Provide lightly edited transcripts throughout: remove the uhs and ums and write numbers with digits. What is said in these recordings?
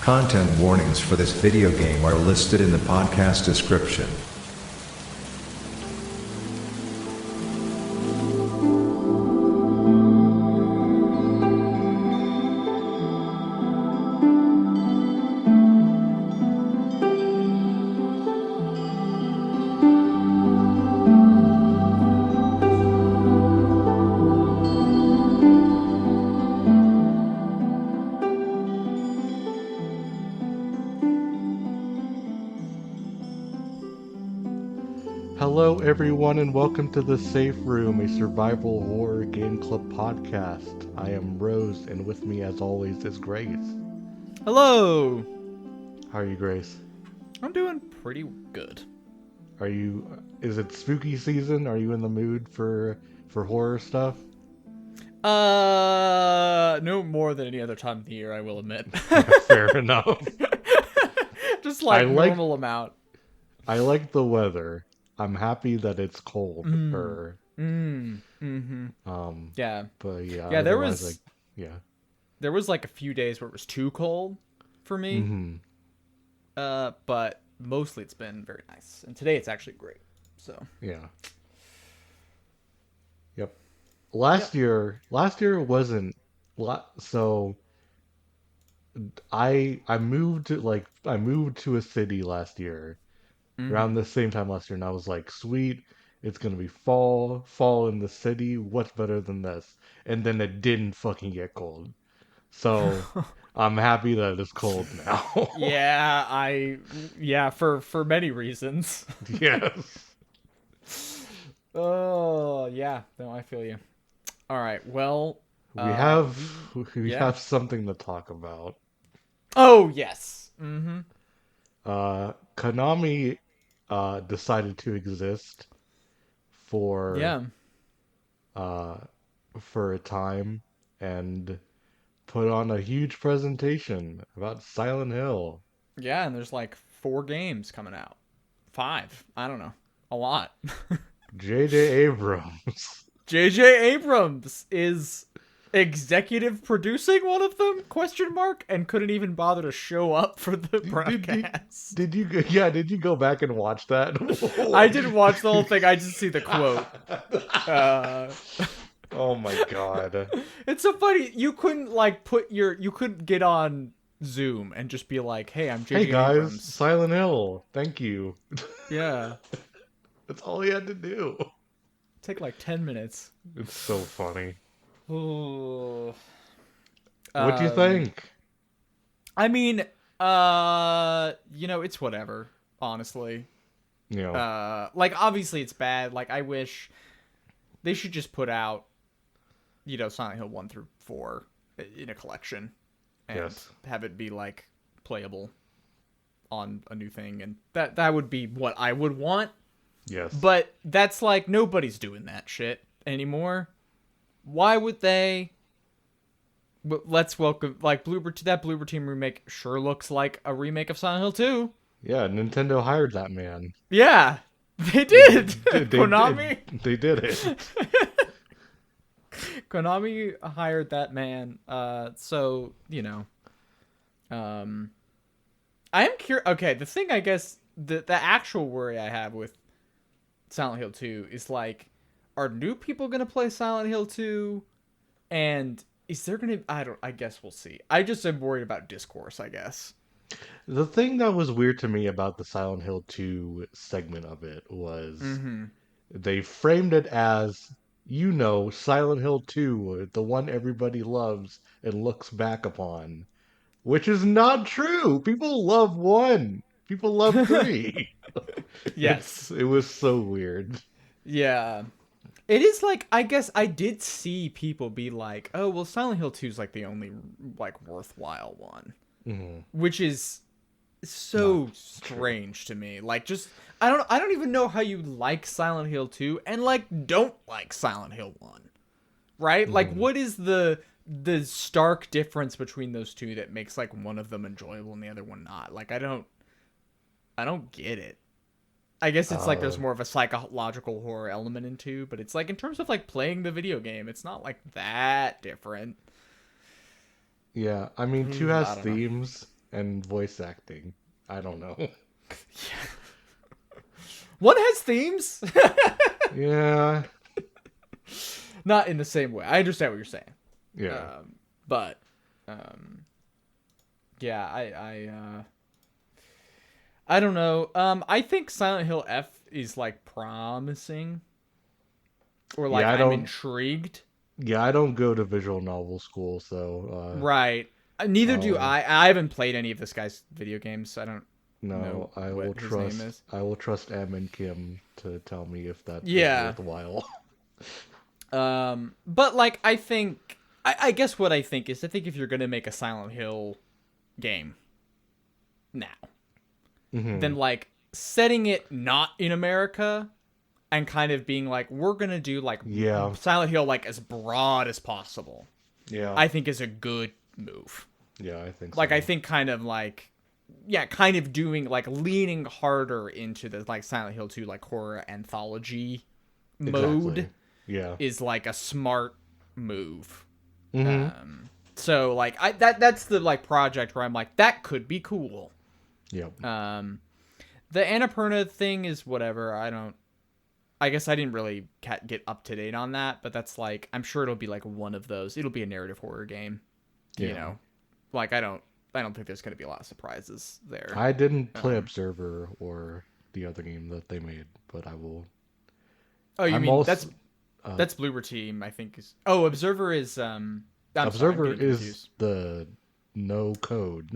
Content warnings for this video game are listed in the podcast description. Hello everyone and welcome to The Safe Room, a survival horror game club podcast. I am Rose and with me as always is Grace. Hello! How are you, Grace? I'm doing pretty good. Is it spooky season? Are you in the mood for horror stuff? No more than any other time of the year, I will admit. Fair enough. Just like normal amount. I like the weather. I'm happy that it's cold. Yeah. But yeah. Yeah, there was like a few days where it was too cold for me. Mm-hmm. But mostly it's been very nice. And today it's actually great. So. Yeah. Yep. Last year wasn't so I moved to a city last year. Around the same time last year, and I was like, sweet, it's gonna be fall in the city, what's better than this? And then it didn't fucking get cold. So I'm happy that it's cold now. For many reasons. Yes. Oh, yeah. No, I feel you. All right. Well, we have something to talk about. Oh, yes. Konami decided to exist for a time and put on a huge presentation about Silent Hill. Yeah, and there's like 4 games coming out. 5. I don't know. A lot. J.J. Abrams. J.J. Abrams is executive producing one of them, ? And couldn't even bother to show up for the broadcast. Did you go back and watch that? I didn't watch the whole thing. I just see the quote. Oh my god. It's so funny. You couldn't you couldn't get on Zoom and just be like, "Hey, I'm J.J. Hey guys, Abrams. Silent Hill. Thank you." Yeah. That's all he had to do. Take like 10 minutes. It's so funny. Ooh. What do you think? I mean, it's whatever, honestly. Obviously it's bad. Like, I wish they should just put out, Silent Hill 1 through 4 in a collection and have it be, like, playable on a new thing. And that would be what I would want. Yes. But that's, like, nobody's doing that shit anymore. Why would they? But let's welcome, like, Bloober Team remake sure looks like a remake of Silent Hill 2. Yeah, Nintendo hired that man. Yeah, they did. Konami? They did it. Konami hired that man. I am curious. Okay, the thing, I guess, the actual worry I have with Silent Hill 2 is, like, are new people going to play Silent Hill 2? And is there going to... I guess we'll see. I just am worried about discourse, I guess. The thing that was weird to me about the Silent Hill 2 segment of it was they framed it as, Silent Hill 2, the one everybody loves and looks back upon. Which is not true! People love 1! People love 3! Yes. It was so weird. Yeah. It is like, I guess I did see people be like, oh, well, Silent Hill 2 is like the only, like, worthwhile one. Which is so strange to me. Like, just, I don't even know how you like Silent Hill 2 and, like, don't like Silent Hill 1. Right? Like, what is the stark difference between those two that makes, like, one of them enjoyable and the other one not? Like, I don't get it. I guess it's like there's more of a psychological horror element in 2, but it's like in terms of like playing the video game, it's not like that different. Yeah, I mean, 2 has themes. and voice acting. I don't know. One has themes. Yeah. Not in the same way. I understand what you're saying. Yeah. But yeah, I don't know. I think Silent Hill F is like promising, or like Yeah, I'm intrigued. Yeah, I don't go to visual novel school, so Right. Neither do I. I haven't played any of this guy's video games. So I don't know I what will his trust. name is. I will trust Em and Kim to tell me if that is worthwhile. But like I think, I guess what I think is, I think if you're gonna make a Silent Hill game now, then like setting it not in America and kind of being like, we're gonna do like Silent Hill like as broad as possible. Yeah, I think is a good move. Yeah, I think like so. I think kind of like, yeah, kind of doing like leaning harder into the like Silent Hill 2 like horror anthology mode is like a smart move. So like that's the like project where I'm like, that could be cool. Yep. The Annapurna thing is whatever. I guess I didn't really get up to date on that, but that's like, I'm sure it'll be like one of those. It'll be a narrative horror game. You know, like I don't think there's going to be a lot of surprises there. I didn't play Observer or the other game that they made, but I will. Oh, you mean that's Bloober Team, I think is. Oh, Observer is Observer is the no code.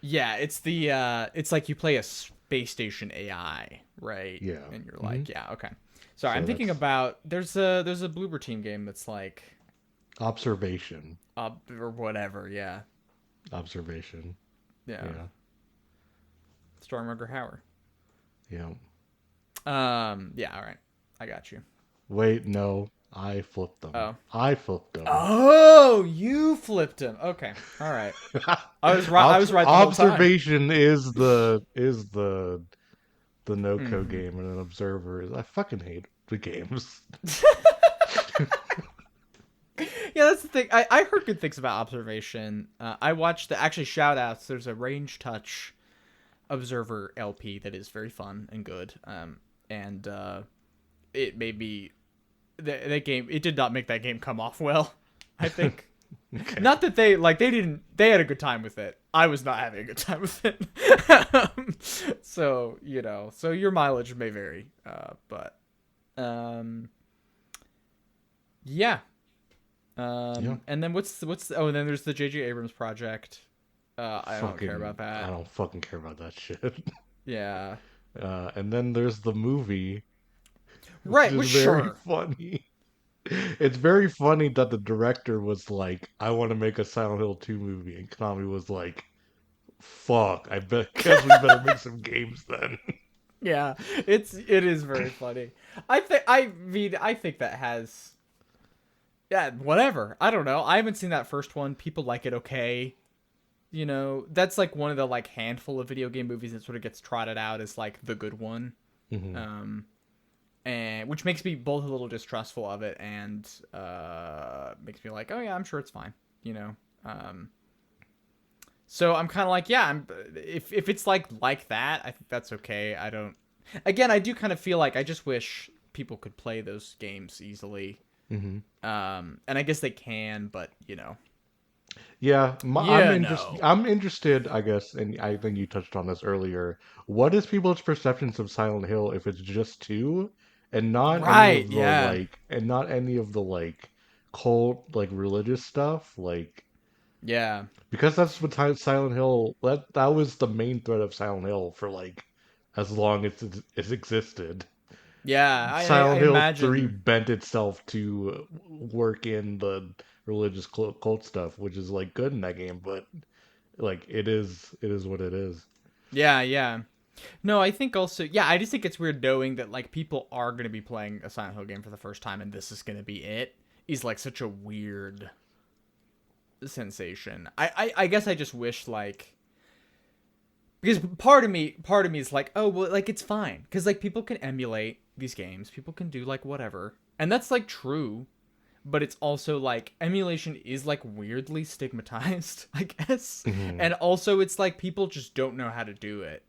Yeah, it's the it's like you play a space station AI, right? Yeah. And you're like, yeah, okay. Sorry, so I'm thinking about there's a Bloober Team game that's like Observation. Or whatever, yeah. Observation. Yeah. Stormrunner Hauer. Yeah. Yeah, all right. I got you. Wait, no. I flipped them. Oh. I flipped them. Oh, you flipped him. Okay. All right. I was right. I was right the whole time. Observation is the no code game, and an Observer is. I fucking hate the games. Yeah, that's the thing. I heard good things about Observation. I watched actually shout outs. There's a Range Touch Observer LP that is very fun and good. And it made me that game. It did not make that game come off well, I think. Okay. Not that they had a good time with it. I was not having a good time with it. So so your mileage may vary. But yeah. And then what's and then there's the J.J. Abrams project. I don't care about that. I don't fucking care about that shit. Yeah. And then there's the movie. Which is very funny. It's very funny that the director was like, I want to make a Silent Hill 2 movie, and Konami was like, fuck, guess we better make some games then. Yeah, it is very funny. I think that has, yeah, whatever. I don't know. I haven't seen that first one. People like it okay. That's like one of the like handful of video game movies that sort of gets trotted out as like the good one. And which makes me both a little distrustful of it and makes me like, oh yeah, I'm sure it's fine. So I'm kind of like, yeah, if it's like that, I think that's okay. I do kind of feel like I just wish people could play those games easily. And I guess they can, but Yeah, I'm interested, I guess, and I think you touched on this earlier. What is people's perceptions of Silent Hill if it's just 2 and not any of the and not any of the like cult like religious stuff, like because that's what Silent Hill that was the main thread of Silent Hill for like as long as it's existed. Yeah, Silent Hill 3 bent itself to work in the religious cult stuff, which is like good in that game, but like it is what it is. Yeah. No, I think also, I just think it's weird knowing that like people are going to be playing a Silent Hill game for the first time and this is going to be it is like such a weird sensation. I guess I just wish like, because part of me is like, oh, well, like it's fine. Because like people can emulate these games. People can do like whatever. And that's like true. but it's also like emulation is like weirdly stigmatized, I guess. And also it's like people just don't know how to do it.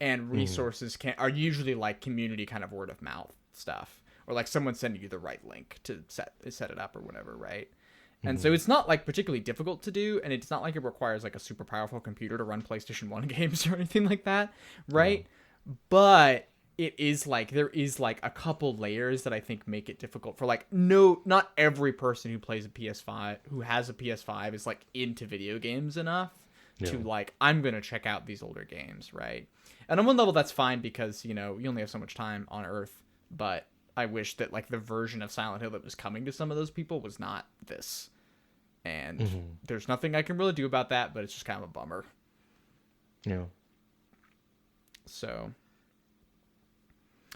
And resources are usually like community kind of word of mouth stuff, or like someone sending you the right link to set it up or whatever, right? And so it's not like particularly difficult to do, and it's not like it requires like a super powerful computer to run PlayStation 1 games or anything like that, right? But it is like there is like a couple layers that I think make it difficult for like not every person who plays a PS5 who has a PS5 is like into video games enough to like, I'm gonna check out these older games, right? And on one level that's fine because you only have so much time on Earth, but I wish that like the version of Silent Hill that was coming to some of those people was not this. And there's nothing I can really do about that, but it's just kind of a bummer. Yeah. So,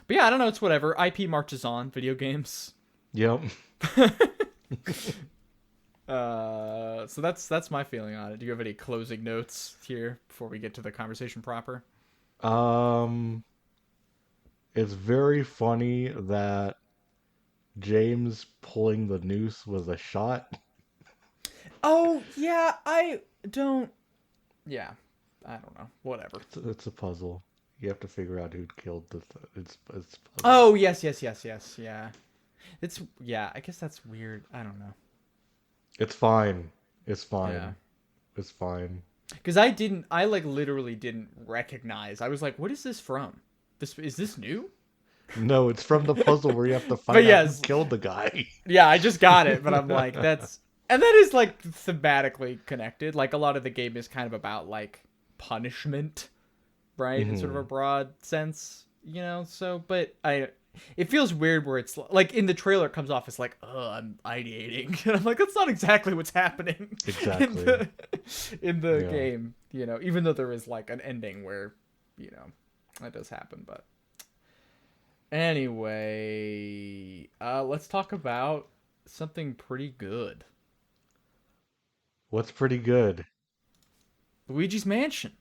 but yeah, I don't know. It's whatever. IP marches on. Video games. Yep. So that's my feeling on it. Do you have any closing notes here before we get to the conversation proper? It's very funny that James pulling the noose was a shot. Oh yeah, I don't know. Whatever. It's a puzzle. You have to figure out who killed it's puzzle. Oh yes, yeah. I guess that's weird. I don't know. It's fine. Yeah. It's fine. Because I like literally didn't recognize. I was like, what is this from? Is this new? No, it's from the puzzle where you have to find out who killed the guy. Yeah, I just got it, but I'm like, and that is like thematically connected. Like a lot of the game is kind of about like punishment, right? In sort of a broad sense, so, but it feels weird where it's like in the trailer it comes off as like, oh, I'm ideating. And I'm like, that's not exactly what's happening Exactly. in the game, even though there is like an ending where, that does happen. But anyway, let's talk about something pretty good. What's pretty good? Luigi's Mansion.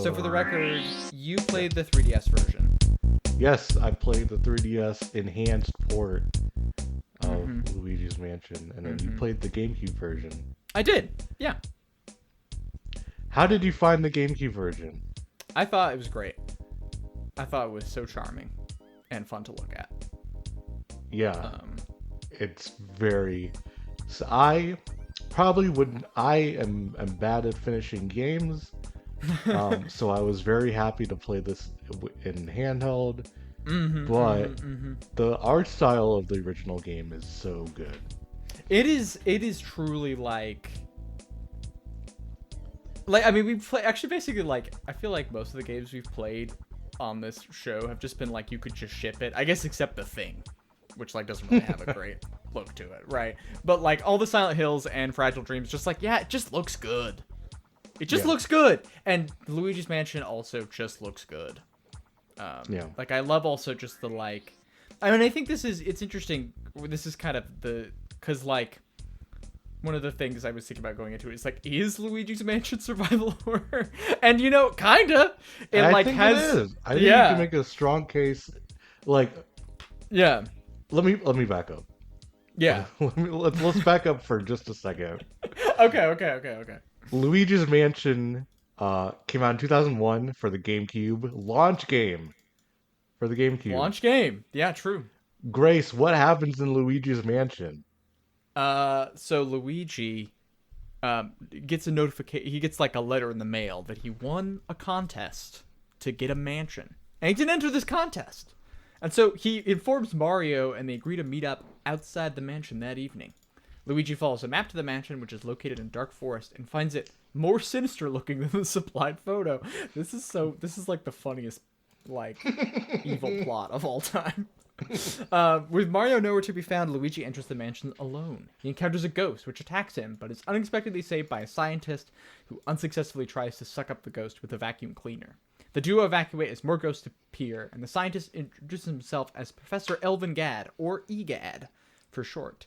So for the record, you played the 3DS version. Yes, I played the 3DS enhanced port of Luigi's Mansion, and then you played the GameCube version. I did, yeah. How did you find the GameCube version? I thought it was great. I thought it was so charming and fun to look at. Yeah, it's very... So I probably wouldn't... I am bad at finishing games, so I was very happy to play this in handheld, but the art style of the original game is so good. It is truly like I mean, we play actually basically like, I feel like most of the games we've played on this show have just been like, you could just ship it, I guess, except The Thing, which like doesn't really have a great look to it, right? But like all the Silent Hills and Fragile Dreams, just like, yeah, it just looks good. It just looks good. And Luigi's Mansion also just looks good. Like I love also just the like, I mean, I think it's interesting. This is kind of cause like one of the things I was thinking about going into it is like, is Luigi's Mansion survival horror? And kinda. I think it is. I think you can make a strong case. Like, yeah. Let me back up. Yeah. Let's back up for just a second. Okay. Luigi's Mansion Came out in 2001 for the GameCube. Launch game for the GameCube. Launch game. Yeah, true. Grace, what happens in Luigi's Mansion? So Luigi gets a notification. He gets like a letter in the mail that he won a contest to get a mansion, and he didn't enter this contest. And so he informs Mario, and they agree to meet up outside the mansion that evening. Luigi follows a map to the mansion, which is located in dark forest, and finds it more sinister looking than the supplied photo. This is like the funniest, like, evil plot of all time. With Mario nowhere to be found, Luigi enters the mansion alone. He encounters a ghost, which attacks him, but is unexpectedly saved by a scientist who unsuccessfully tries to suck up the ghost with a vacuum cleaner. The duo evacuate as more ghosts appear, and the scientist introduces himself as Professor Elvin Gad, or EGAD, for short.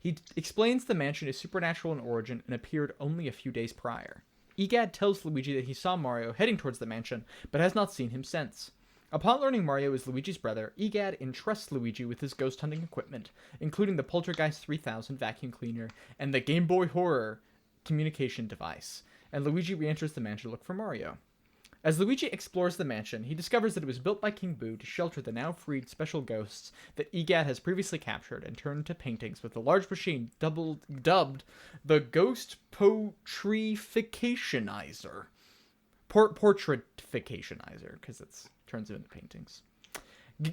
He explains the mansion is supernatural in origin and appeared only a few days prior. EGAD tells Luigi that he saw Mario heading towards the mansion, but has not seen him since. Upon learning Mario is Luigi's brother, EGAD entrusts Luigi with his ghost hunting equipment, including the Poltergeist 3000 vacuum cleaner and the Game Boy Horror communication device, and Luigi re-enters the mansion to look for Mario. As Luigi explores the mansion, he discovers that it was built by King Boo to shelter the now freed special ghosts that EGAD has previously captured and turned into paintings with a large machine dubbed the Ghost Portrificationizer. Portrificationizer, because it turns it into paintings.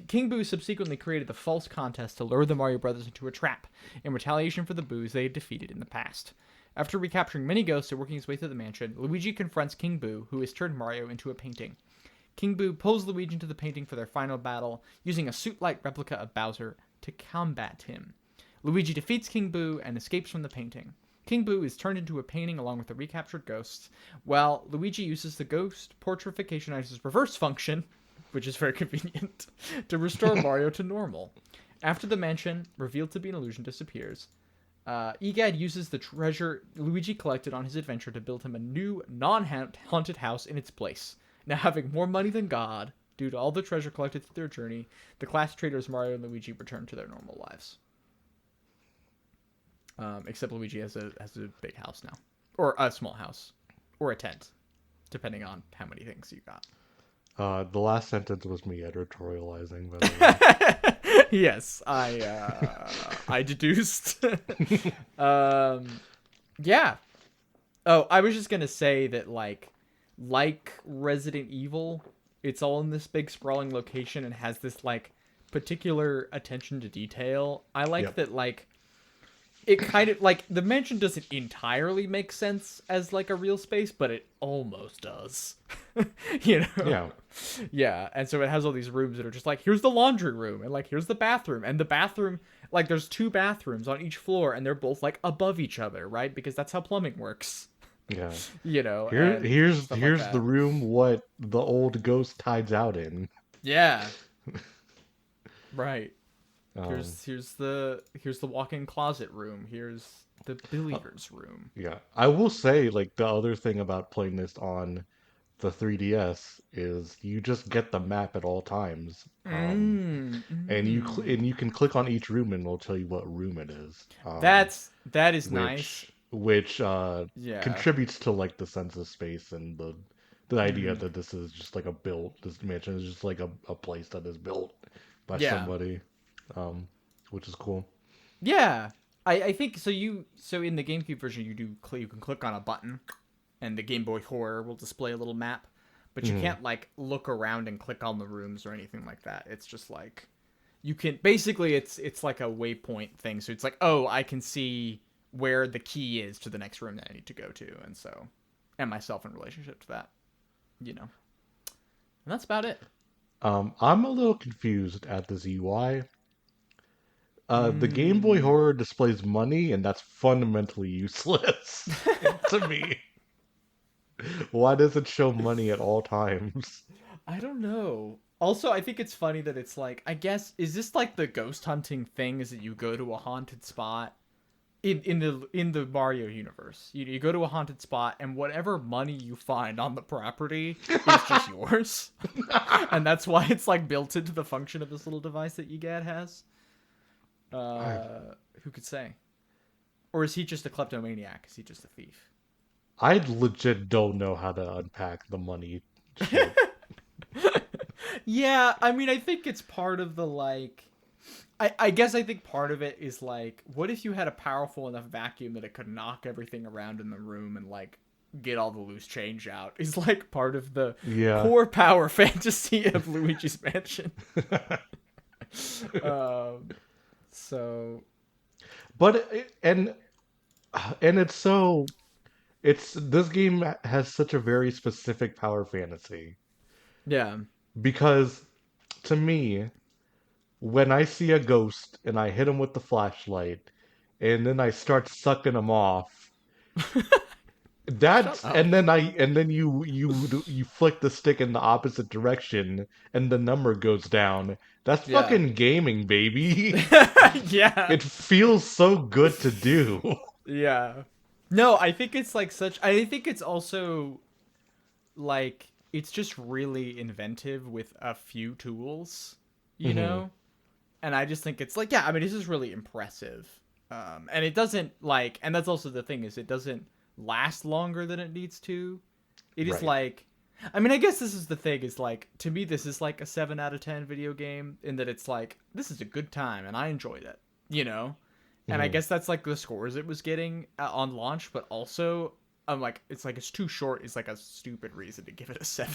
King Boo subsequently created the false contest to lure the Mario Brothers into a trap, in retaliation for the Boos they had defeated in the past. After recapturing many ghosts and working his way through the mansion, Luigi confronts King Boo, who has turned Mario into a painting. King Boo pulls Luigi into the painting for their final battle, using a suit-like replica of Bowser to combat him. Luigi defeats King Boo and escapes from the painting. King Boo is turned into a painting along with the recaptured ghosts, while Luigi uses the Ghost Portrificationizer's reverse function, which is very convenient, to restore Mario to normal. After the mansion, revealed to be an illusion, disappears, EGAD uses the treasure Luigi collected on his adventure to build him a new, non-haunted house in its place. Now having more money than God, due to all the treasure collected through their journey, the class traders Mario and Luigi return to their normal lives. Except Luigi has a big house now. Or a small house. Or a tent. Depending on how many things you got. The last sentence was me editorializing, by the way. Yes, I deduced. Yeah. Oh, I was just gonna say that like Resident Evil, it's all in this big sprawling location and has this like particular attention to detail. I like that like it kind of like the mansion doesn't entirely make sense as like a real space, but it almost does. You know? Yeah. And so it has all these rooms that are just like, here's the laundry room and like here's the bathroom. And the bathroom, like there's 2 bathrooms on each floor and they're both like above each other, right? Because that's how plumbing works. Yeah. You know. Here's like the room what the old ghost hides out in. Yeah. Right. Here's the walk-in closet room. Here's the billiards room. Yeah, I will say like the other thing about playing this on the 3DS is you just get the map at all times, and you can click on each room and it'll tell you what room it is. That is nice. Which contributes to like the sense of space and the idea that this is just like this mansion is just like a place that is built by somebody. Which is cool. Yeah, I think so. So in the GameCube version, you can click on a button, and the Game Boy Horror will display a little map, but you can't like look around and click on the rooms or anything like that. It's just like you can basically it's like a waypoint thing. So it's like, oh, I can see where the key is to the next room that I need to go to, and myself in relationship to that, you know. And that's about it. I'm a little confused at this UI. The Game Boy Horror displays money, and that's fundamentally useless to me. Why does it show money at all times? I don't know. Also, I think it's funny that it's like, I guess, is this like the ghost hunting thing? Is that you go to a haunted spot in the Mario universe? You go to a haunted spot, and whatever money you find on the property is just yours, and that's why it's like built into the function of this little device that EGAD has. Who could say? Or is he just a kleptomaniac? Is he just a thief? I legit don't know how to unpack the money shit. Yeah, I mean, I think it's part of the like. I guess I think part of it is like, what if you had a powerful enough vacuum that it could knock everything around in the room and like get all the loose change out? Is like part of the Yeah. core power fantasy of Luigi's Mansion. um, so, But it's so it's this game has such a very specific power fantasy yeah, because to me, when I see a ghost and I hit him with the flashlight and then I start sucking him off, shut that's up. and then you flick the stick in the opposite direction and the number goes down. That's Yeah, fucking gaming, baby. yeah, It feels so good to do. yeah. No, I think it's like such. I think it's also like it's just really inventive with a few tools, you Hmm. know? And I just think it's like, yeah, I mean, this is really impressive. And it doesn't like, and that's also the thing is it doesn't last longer than it needs to. It is Right. like, I mean, I guess this is the thing is like, to me, this is like a 7 out of 10 video game in that it's like, this is a good time and I enjoyed it, you know? And I Hmm. guess that's like the scores it was getting on launch, but also I'm like, it's like it's too short. Is like a stupid reason to give it a 7,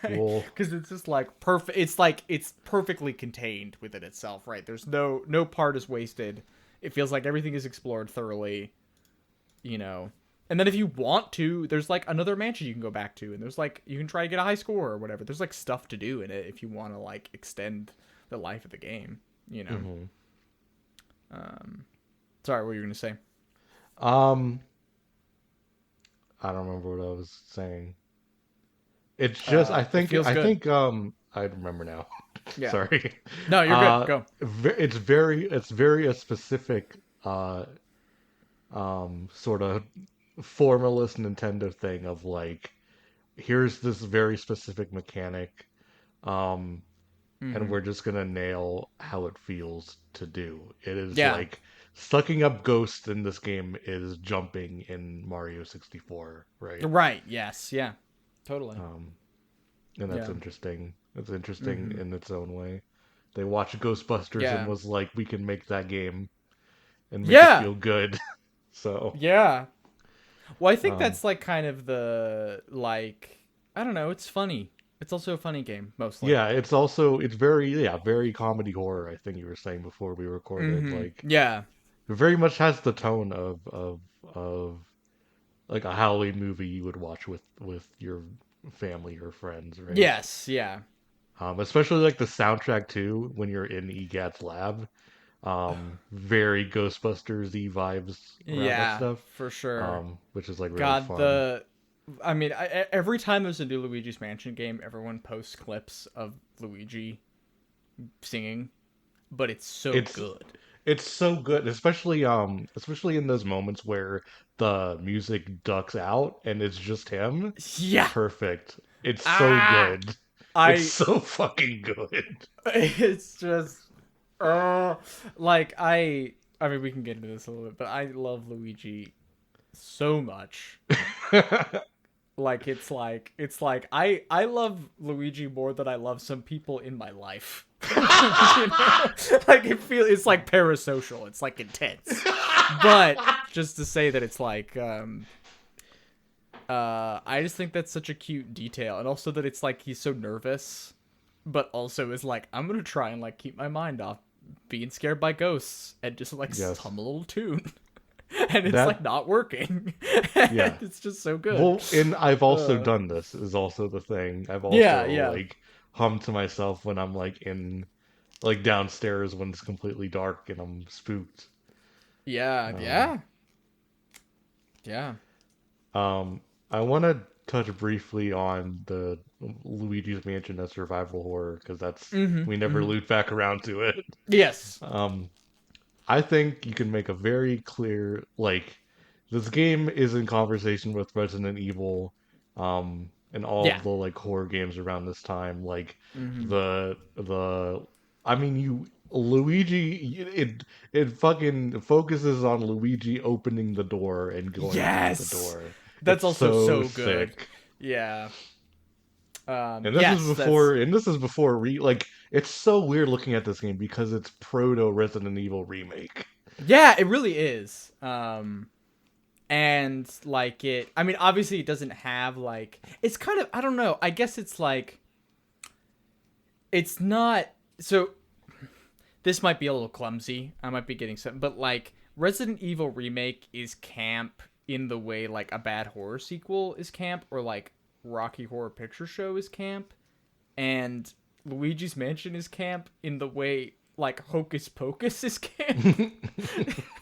right? Well, Because it's just like perfect. It's like it's perfectly contained within itself, right? There's no part is wasted. It feels like everything is explored thoroughly, you know. And then if you want to, there's like another mansion you can go back to, and there's like you can try to get a high score or whatever. There's like stuff to do in it if you want to like extend the life of the game, you know. hmm. Sorry, what were you gonna say? um, I don't remember what I was saying. It's just It feels good. I remember now. Yeah. Sorry. No, you're good. Go. It's very a specific sort of formalist Nintendo thing of like here's this very specific mechanic um and Hmm. we're just gonna nail how it feels to do. It is Yeah. like sucking up ghosts in this game is jumping in Mario 64, right? Right. Yes. Yeah. Totally. Um, and that's Yeah. interesting. It's interesting Hmm. in its own way. They watched Ghostbusters and Yeah. was like, we can make that game and make it Yeah. feel good. So, Yeah. Well, I think um, that's like kind of the like I don't know. It's funny. It's also a funny game mostly. yeah, it's very very comedy horror. I think you were saying before we recorded, Hmm. like Yeah. it very much has the tone of like a Halloween movie you would watch with your family or friends, right? Yes. Yeah. Especially like the soundtrack too when you're in EGAT's lab. Very Ghostbusters y vibes around that Yeah. stuff. For sure. Which is like really God, fun. I mean, every time there's a new Luigi's Mansion game, everyone posts clips of Luigi singing, but it's so It's good. it's so good, especially in those moments where the music ducks out and it's just him. Yeah. Perfect. It's so Ah. good. It's I. so fucking good. It's just. Uh, like I mean, we can get into this a little bit, but I love Luigi so much. Like it's like I love Luigi more than I love some people in my life. You know? Like it's like parasocial. It's like intense. But just to say that it's like I just think that's such a cute detail, and also that it's like he's so nervous but also is like I'm gonna try and like keep my mind off being scared by ghosts and just like Yes. hum a little tune. And it's like That not working. And yeah. it's just so good. Well, and I've also Uh, done this is also the thing. I've yeah, also yeah, like hummed to myself when I'm like in like downstairs when it's completely dark and I'm spooked. yeah, Um, yeah, yeah. um, I want to touch briefly on the Luigi's Mansion as survival horror because that's Mm-hmm. we never Mm-hmm. loop back around to it. Yes. Um, I think you can make a very clear like this game is in conversation with Resident Evil, and all Yeah. of the like horror games around this time. Like Mm-hmm. the I mean you Luigi it fucking focuses on Luigi opening the door and going out the Yes. door. That's It's also so good. sick. Yeah. And this Yes, is before, like, it's so weird looking at this game because it's proto Resident Evil remake. yeah, it really is. And like I mean, obviously it doesn't have like, it's kind of, I don't know. I guess it's like, it's not, so this might be a little clumsy. I might be getting something, but like Resident Evil remake is camp in the way like a bad horror sequel is camp, or like Rocky Horror Picture Show is camp, and Luigi's Mansion is camp in the way like Hocus Pocus is camp.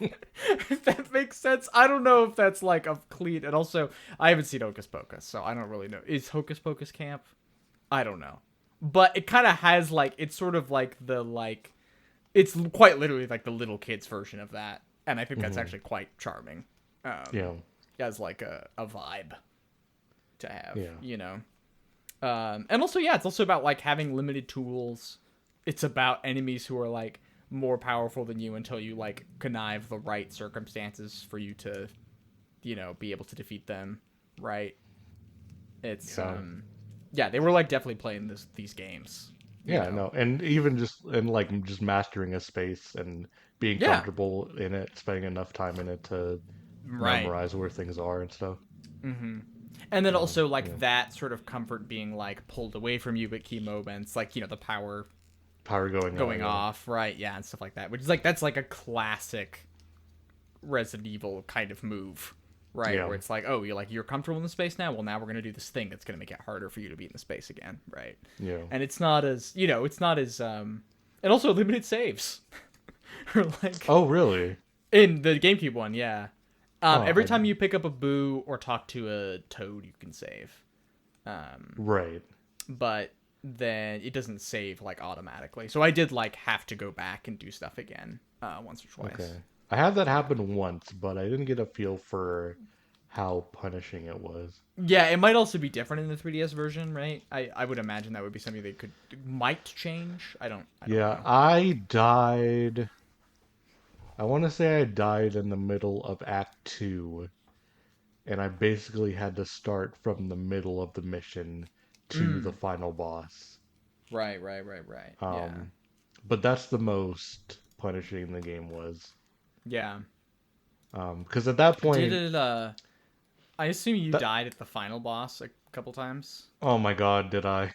If that makes sense. I don't know if that's like a clean, and also I haven't seen Hocus Pocus, so I don't really know. Is Hocus Pocus camp? I don't know. But it kind of has like, it's sort of like the like, it's quite literally like the little kids version of that, and I think that's actually quite charming. Yeah. As like a vibe to have, Yeah. you know. And also, yeah, it's also about like having limited tools. It's about enemies who are like more powerful than you until you like connive the right circumstances for you to, you know, be able to defeat them, right? It's yeah, they were like definitely playing these games. Yeah, no, and even just mastering a space and being Yeah. comfortable in it, spending enough time in it to Right. memorize where things are and stuff. And then also like that sort of comfort being like pulled away from you at key moments, like, you know, the power Power going off, right? Yeah, and stuff like that. Which is like, that's like a classic Resident Evil kind of move, right? Yeah. Where it's like, oh, you're comfortable in the space now. Well, now we're gonna do this thing that's gonna make it harder for you to be in the space again, right? Yeah. And it's not as, you know, it's not as and also limited saves, or like Oh, really? in the GameCube one, yeah. Every I time you pick up a Boo or talk to a Toad, you can save. Right. But then it doesn't save like automatically. So I did like have to go back and do stuff again once or twice. Okay. I had that happen once, but I didn't get a feel for how punishing it was. Yeah, it might also be different in the 3DS version, right? I would imagine that would be something they might change. I don't Yeah, know. I died. I want to say I died in the middle of Act 2, and I basically had to start from the middle of the mission to the final boss. Right. Yeah. But that's the most punishing the game was. Yeah. Because at that point, Did it I assume you died at the final boss a couple times. oh my god, did I?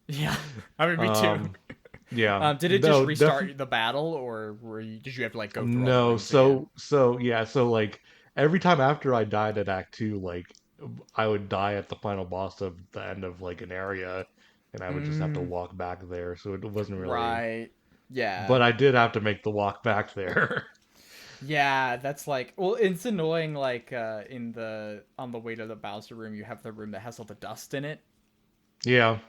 Yeah. I mean, me too. Yeah. Did it just restart the battle, or did you have to like go through all the No, rooms again? so like every time after I died at Act 2, like I would die at the final boss of the end of like an area, and I would just have to walk back there. So it wasn't really. Right. Yeah. But I did have to make the walk back there. Yeah, that's like, well, it's annoying. Like on the way to the Bowser room, you have the room that has all the dust in it, Yeah.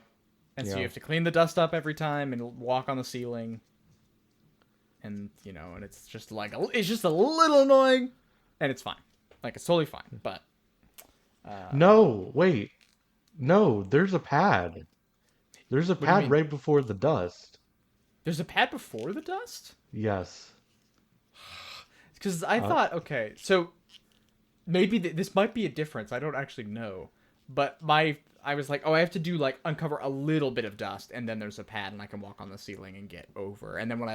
and so Yeah. you have to clean the dust up every time and walk on the ceiling. And you know, and it's just like it's just a little annoying, and it's fine. Like it's totally fine. But No, wait. No, there's a pad. There's a do you mean? pad right before the dust. There's a pad before the dust. Yes. Because I thought, okay, so maybe this might be a difference. I don't actually know, but I was like, oh, I have to do like uncover a little bit of dust, and then there's a pad, and I can walk on the ceiling and get over. And then when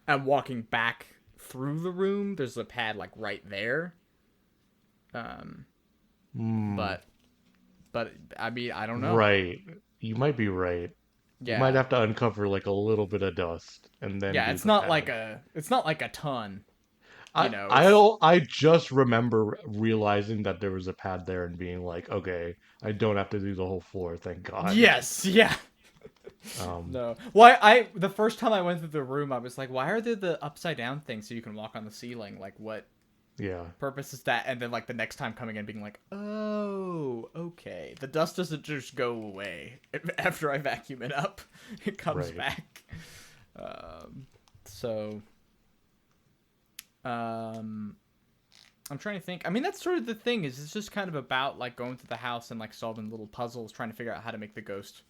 I'm walking back through the room, there's a pad like right there. But I mean, I don't know. Right. You might be right. Yeah. You might have to uncover like a little bit of dust and then Yeah, do it's the not pad. like a ton. You know, I just remember realizing that there was a pad there and being like, okay, I don't have to do the whole floor, thank God. yes, yeah. Um, No. Why the first time I went through the room, I was like, why are there the upside down things so you can walk on the ceiling? Like, what yeah. purpose is that? And then like the next time coming in being like, oh, okay. The dust doesn't just go away after I vacuum it up. It comes Right. back. So I'm trying to think. I mean, that's sort of the thing, is it's just kind of about like going through the house and like solving little puzzles, trying to figure out how to make the ghost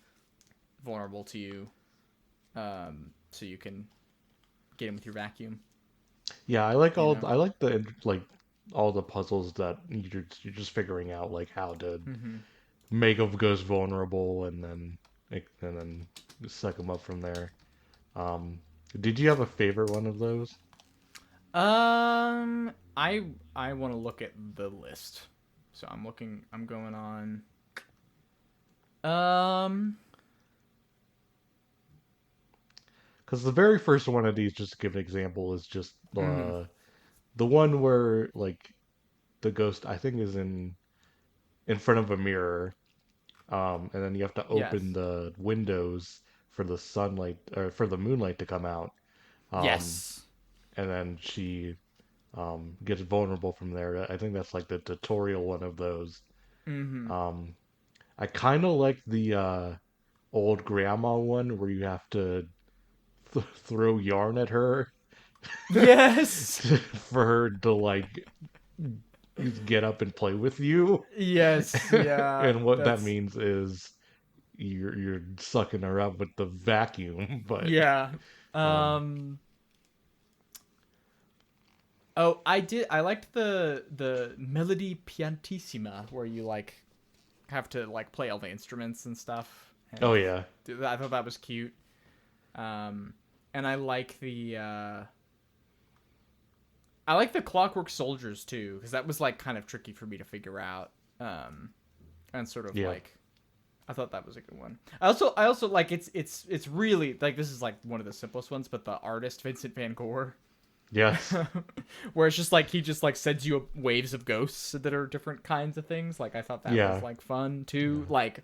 vulnerable to you, so you can get him with your vacuum. Yeah, I like You know? I like the like all the puzzles that you're just figuring out, like how to make a ghost vulnerable, and then suck them up from there. Um, did you have a favorite one of those? I want to look at the list, so I'm going on. Because the very first one of these, just to give an example, is just the one where like the ghost I think is in front of a mirror, and then you have to open Yes. the windows for the sunlight or for the moonlight to come out, um, Yes. and then she gets vulnerable from there. I think that's like the tutorial one of those. Um, I kind of like the old grandma one where you have to throw yarn at her Yes. for her to like get up and play with you. Yes. Yeah. And what that That's means is you're sucking her up with the vacuum. But yeah. um, Oh, I liked the melody pianissima where you like have to like play all the instruments and stuff. oh And yeah, I thought that was cute. And I like the Clockwork Soldiers too, because that was like kind of tricky for me to figure out. And sort of yeah, like, I thought that was a good one. I also like it's really like this is like one of the simplest ones, but the artist Vincent Van Gogh, yes, where it's just like he just like sends you waves of ghosts that are different kinds of things. Like I thought that yeah, was like fun too. Like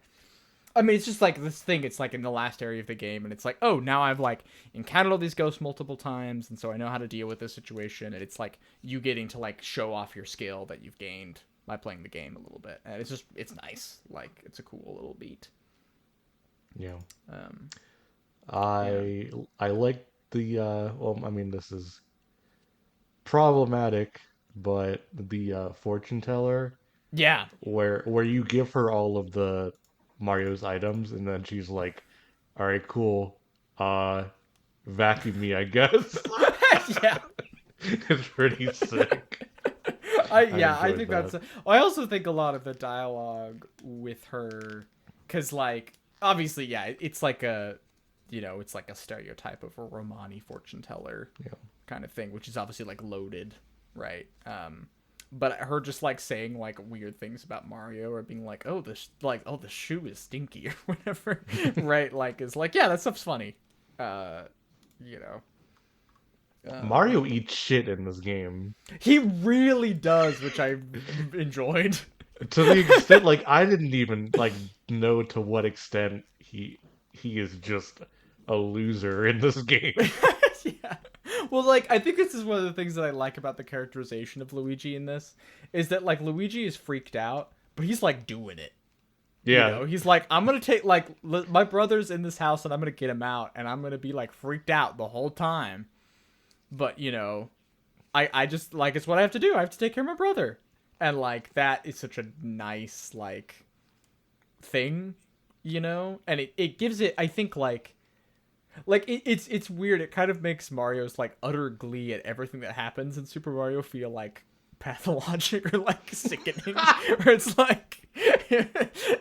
I mean, it's just like this thing. It's like in the last area of the game, and it's like, oh, now I've like encountered all these ghosts multiple times, and so I know how to deal with this situation. And it's like you getting to like show off your skill that you've gained by playing the game a little bit, and it's nice. Like it's a cool little beat. yeah. Um, yeah, I like the well, I mean this is problematic, but the fortune teller yeah, where you give her all of the Mario's items, and then she's like, "All right, cool. Uh, vacuum me, I guess." yeah. It's pretty sick. I I enjoyed think that. I also think a lot of the dialogue with her, because like obviously, yeah, it's like a, it's like a stereotype of a Romani fortune teller Yeah. kind of thing, which is obviously like loaded, right? But her just like saying like weird things about Mario or being like, oh, the shoe is stinky or whatever, right? Like is like, yeah, that stuff's funny, uh, you know. Mario eats shit in this game He really does, which I enjoyed. to the extent like I didn't even like know to what extent he is just a loser in this game. Yeah. Well, like I think this is one of the things that I like about the characterization of Luigi in this is that like Luigi is freaked out, but he's like doing it. Yeah. He's like, I'm gonna take like my brother's in this house and I'm gonna get him out, and I'm gonna be like freaked out the whole time. But I just like it's what I have to do. I have to take care of my brother, and like that is such a nice like thing, and it gives it, I think, it's weird. It kind of makes Mario's like utter glee at everything that happens in Super Mario feel like pathologic or like sickening. Where it's like,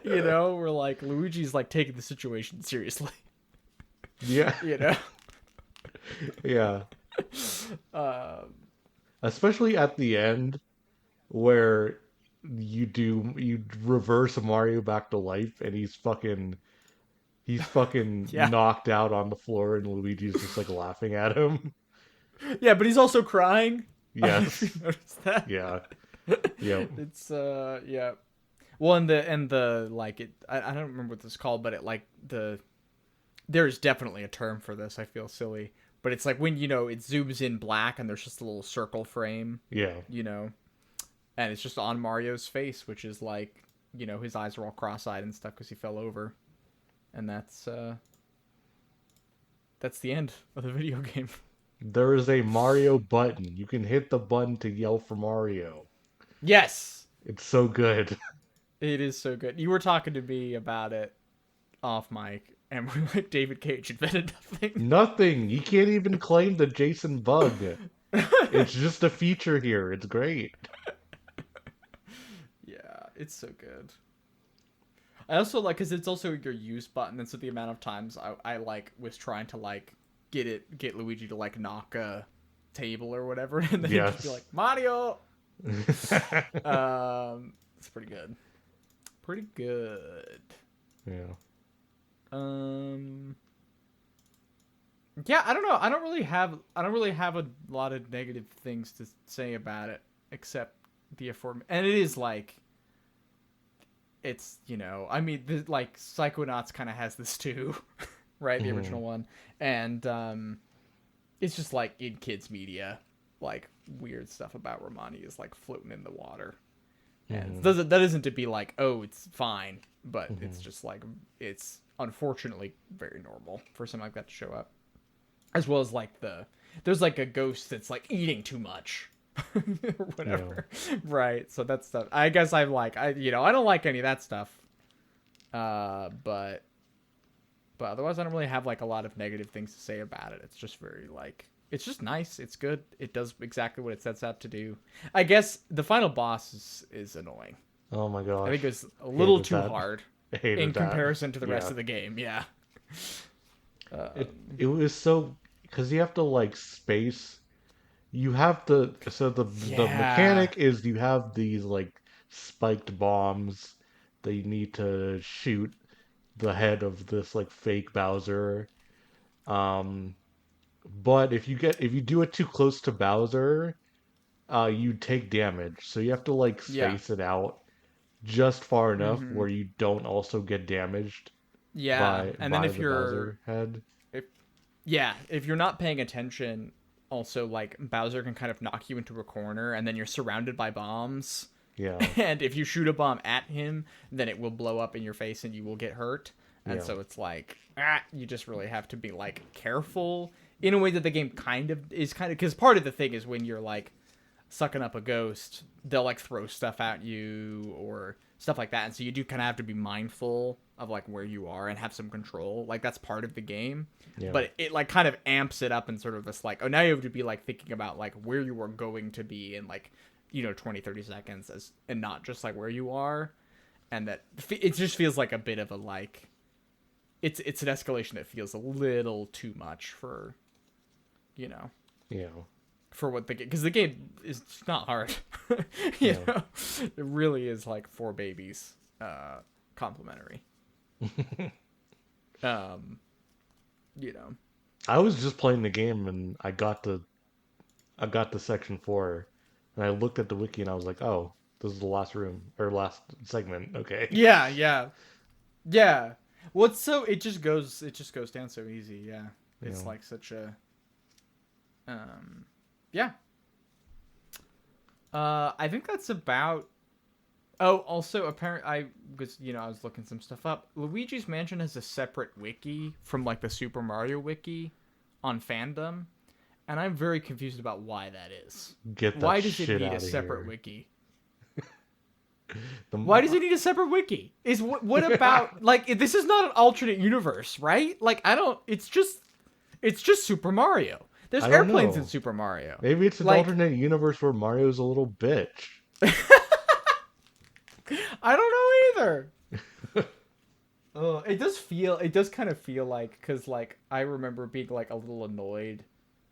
where like Luigi's like taking the situation seriously. Yeah. You know. Yeah. Um, Especially at the end where you reverse Mario back to life and he's fucking yeah. knocked out on the floor and Luigi's just like laughing at him. Yeah, but he's also crying. I don't know if Yes. you noticed that. Yeah. Yeah. It's yeah. Well, and the like it. I don't remember what this is called, but it like there's definitely a term for this. I feel silly, but it's like when it zooms in black and there's just a little circle frame, Yeah. And it's just on Mario's face, which is like his eyes are all cross-eyed and stuff because he fell over, and that's the end of the video game. There is a Mario button. You can hit the button to yell for Mario. Yes, It's so good. it is so good. You were talking to me about it off mic, and we're like, David Cage invented nothing. Nothing. You can't even claim the Jason bug. It's just a feature here. It's great. It's so good. I also like, because it's also your use button, and so the amount of times I like was trying to like get Luigi to like knock a table or whatever, and then he'd just be like, Mario. It's pretty good. Pretty good. Yeah. Yeah, I don't know. I don't really have a lot of negative things to say about it, except the aforementioned. And it is like, it's, you know, I mean, like Psychonauts kind of has this too, right? The original one, and it's just like in kids media, like weird stuff about Romani is like floating in the water, and that isn't to be like, oh, it's fine, but it's just like, it's unfortunately very normal for something like that to show up, as well as like there's like a ghost that's like eating too much. Or whatever. Yeah. Right, so that's stuff I guess I'm like, I don't like any of that stuff, but otherwise I don't really have like a lot of negative things to say about it. It's just very like, it's just nice, it's good, it does exactly what it sets out to do. I guess the final boss is annoying. Oh my gosh, I think it's a little too hard in comparison to the rest yeah. of the game. Yeah. It was so, because you have to like space. You have the mechanic is you have these like spiked bombs that you need to shoot the head of this like fake Bowser. But if you do it too close to Bowser, you take damage. So you have to like space it out just far enough where you don't also get damaged. Yeah, and then if the you're Bowser head. If you're not paying attention, also like Bowser can kind of knock you into a corner, and then you're surrounded by bombs. Yeah. And if you shoot a bomb at him, then it will blow up in your face and you will get hurt. And so it's like, you just really have to be like careful in a way that the game kind of because part of the thing is when you're like sucking up a ghost, they'll like throw stuff at you or stuff like that. And so you do kind of have to be mindful of like where you are and have some control. Like that's part of the game. Yeah. But it like kind of amps it up in sort of this like, oh, now you have to be like thinking about like where you are going to be in like, 20-30 seconds and not just like where you are. And that it just feels like a bit of a like, it's an escalation that feels a little too much for, for what the game, because the game is not hard. you know, it really is like for babies, complimentary. I was just playing the game and I got to section 4 and I looked at the wiki and I was like, oh, this is the last room or last segment. Okay. Yeah. Well, it just goes down so easy. Yeah. It's like such a, yeah. I think that's about. Oh, also, apparently, I was looking some stuff up. Luigi's Mansion has a separate wiki from like the Super Mario wiki on fandom, and I'm very confused about why that is. Why does it need a separate wiki? Why does it need a separate wiki? What about like this is not an alternate universe, right? Like it's just Super Mario. There's airplanes in Super Mario. Maybe it's an alternate universe where Mario's a little bitch. I don't know either. It does kind of feel like, because like I remember being like a little annoyed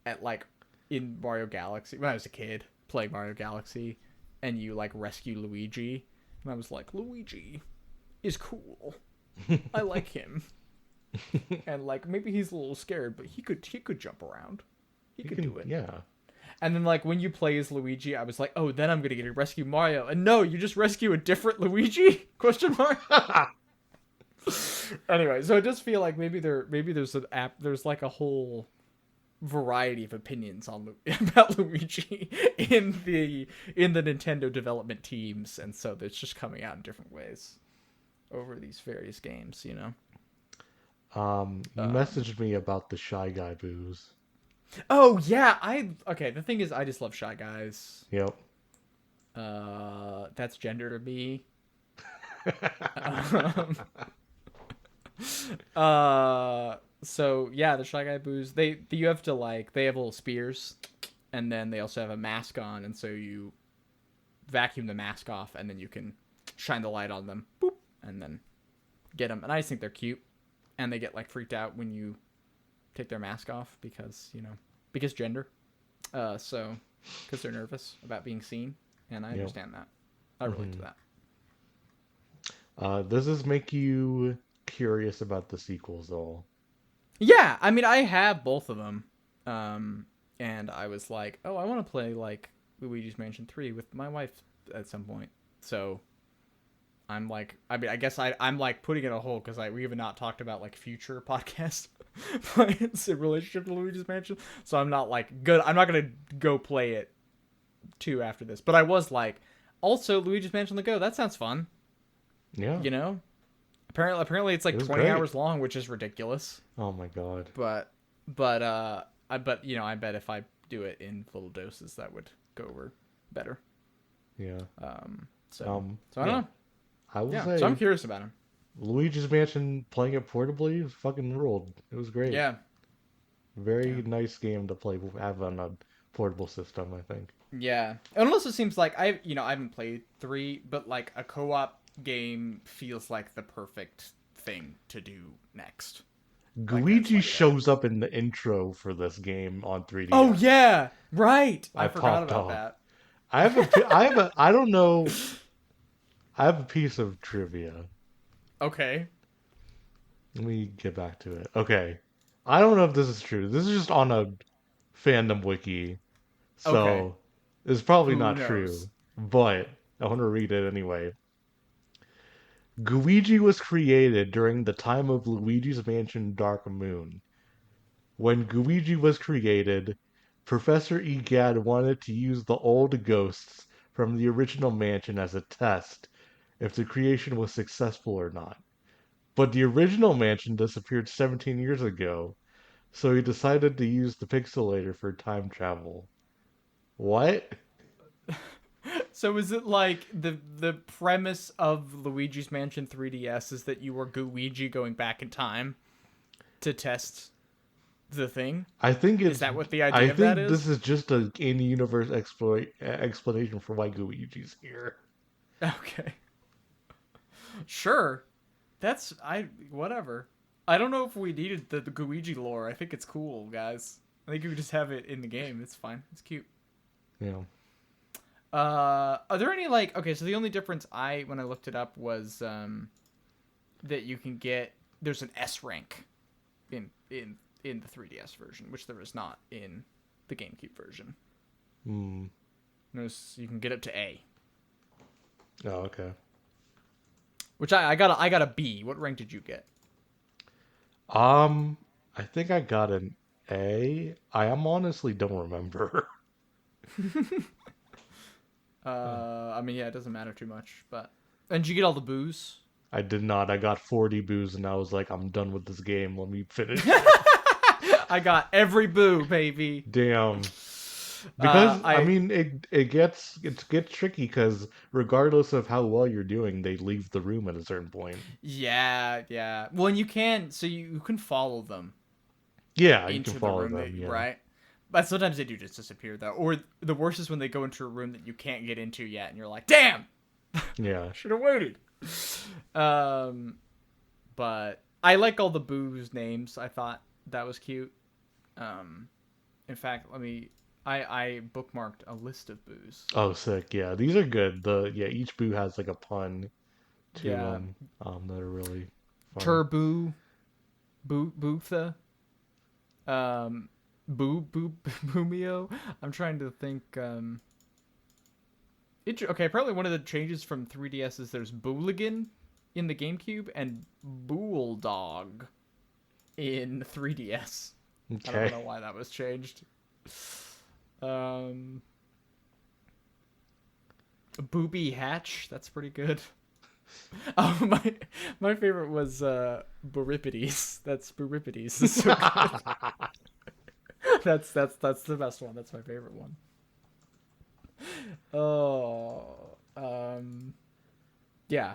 at like in Mario Galaxy when I was a kid playing Mario Galaxy, and you like rescue Luigi, and I was like, Luigi is cool. I like him, and like maybe he's a little scared, but he could jump around. He could do it. Yeah. And then, like, when you play as Luigi, I was like, oh, then I'm going to get to rescue Mario. And no, you just rescue a different Luigi? Question mark? Anyway, so it does feel like maybe there's like a whole variety of opinions about Luigi in the Nintendo development teams. And so it's just coming out in different ways over these various games, You messaged me about the Shy Guy booze. Oh yeah, the thing is I just love Shy Guys. Yep. That's gender to me. So yeah, the Shy Guy booze, you have to like, they have little spears, and then they also have a mask on, and so you vacuum the mask off, and then you can shine the light on them, boop, and then get them. And I just think they're cute, and they get like freaked out when you take their mask off because gender. So because they're nervous about being seen, and I understand that. I relate to that. Does this make you curious about the sequels, though? Yeah, I mean, I have both of them, and I was like, oh, I want to play like Luigi's Mansion 3 with my wife at some point. So I'm like, I mean, I guess I'm like putting it on hold because we have not talked about like future podcast plans in relationship to Luigi's Mansion. So I'm not like good. I'm not gonna go play it 2 after this. But I was like, also Luigi's Mansion on the Go. That sounds fun. Yeah. You know, apparently it's like 20 hours long, which is ridiculous. Oh my god. But you know, I bet if I do it in little doses, that would go over better. Yeah. So I don't know. I will say. So I'm curious about him. Luigi's Mansion, playing it portably, fucking ruled. It was great. Yeah. Very nice game to play, have on a portable system, I think. Yeah. And it also seems like I haven't played 3, but like a co-op game feels like the perfect thing to do next. Luigi shows up in the intro for this game on 3DS. Oh yeah, right. I forgot about that. I have a piece of trivia. Okay. Let me get back to it. Okay. I don't know if this is true. This is just on a fandom wiki. So it's probably not true. But I want to read it anyway. Luigi was created during the time of Luigi's Mansion Dark Moon. When Luigi was created, Professor Egad wanted to use the old ghosts from the original mansion as a test if the creation was successful or not. But the original mansion disappeared 17 years ago, so he decided to use the pixelator for time travel. What? So is it like the premise of Luigi's Mansion 3DS is that you were Luigi going back in time to test the thing? I think it's... Is that what the idea of that is? I think this is just an in-universe explanation for why Luigi's here. Okay. Sure. Whatever. I don't know if we needed the Luigi lore. I think it's cool, guys. I think you could just have it in the game. It's fine. It's cute. Yeah. Are there any so the only difference when I looked it up was that you can get there's an S rank in the 3DS version, which there is not in the GameCube version. Notice you can get up to A. Oh, okay. Which I got a B. What rank did you get? I think I got an A. I honestly don't remember. I mean, yeah, it doesn't matter too much, but... And did you get all the booze? I did not. I got 40 boos, and I was like, I'm done with this game. Let me finish. I got every boo, baby. Damn. Because, I mean, it gets tricky, because regardless of how well you're doing, they leave the room at a certain point. Yeah. Well, and you can follow them. Yeah, you can follow them, right? But sometimes they do just disappear, though. Or the worst is when they go into a room that you can't get into yet, and you're like, damn! Yeah. Should have waited. But I like all the booze names. I thought that was cute. In fact, I bookmarked a list of boos. Oh, sick! Yeah, these are good. Each boo has like a pun to them that are really fun. Turbo, Bootha, Boomio. I'm trying to think. Apparently one of the changes from 3DS is there's Booligan in the GameCube and Bulldog in 3DS. Okay. I don't know why that was changed. Booby Hatch, that's pretty good. Oh, my favorite was Buripides. That's Buripides. It's so good. that's the best one. That's my favorite one. Yeah.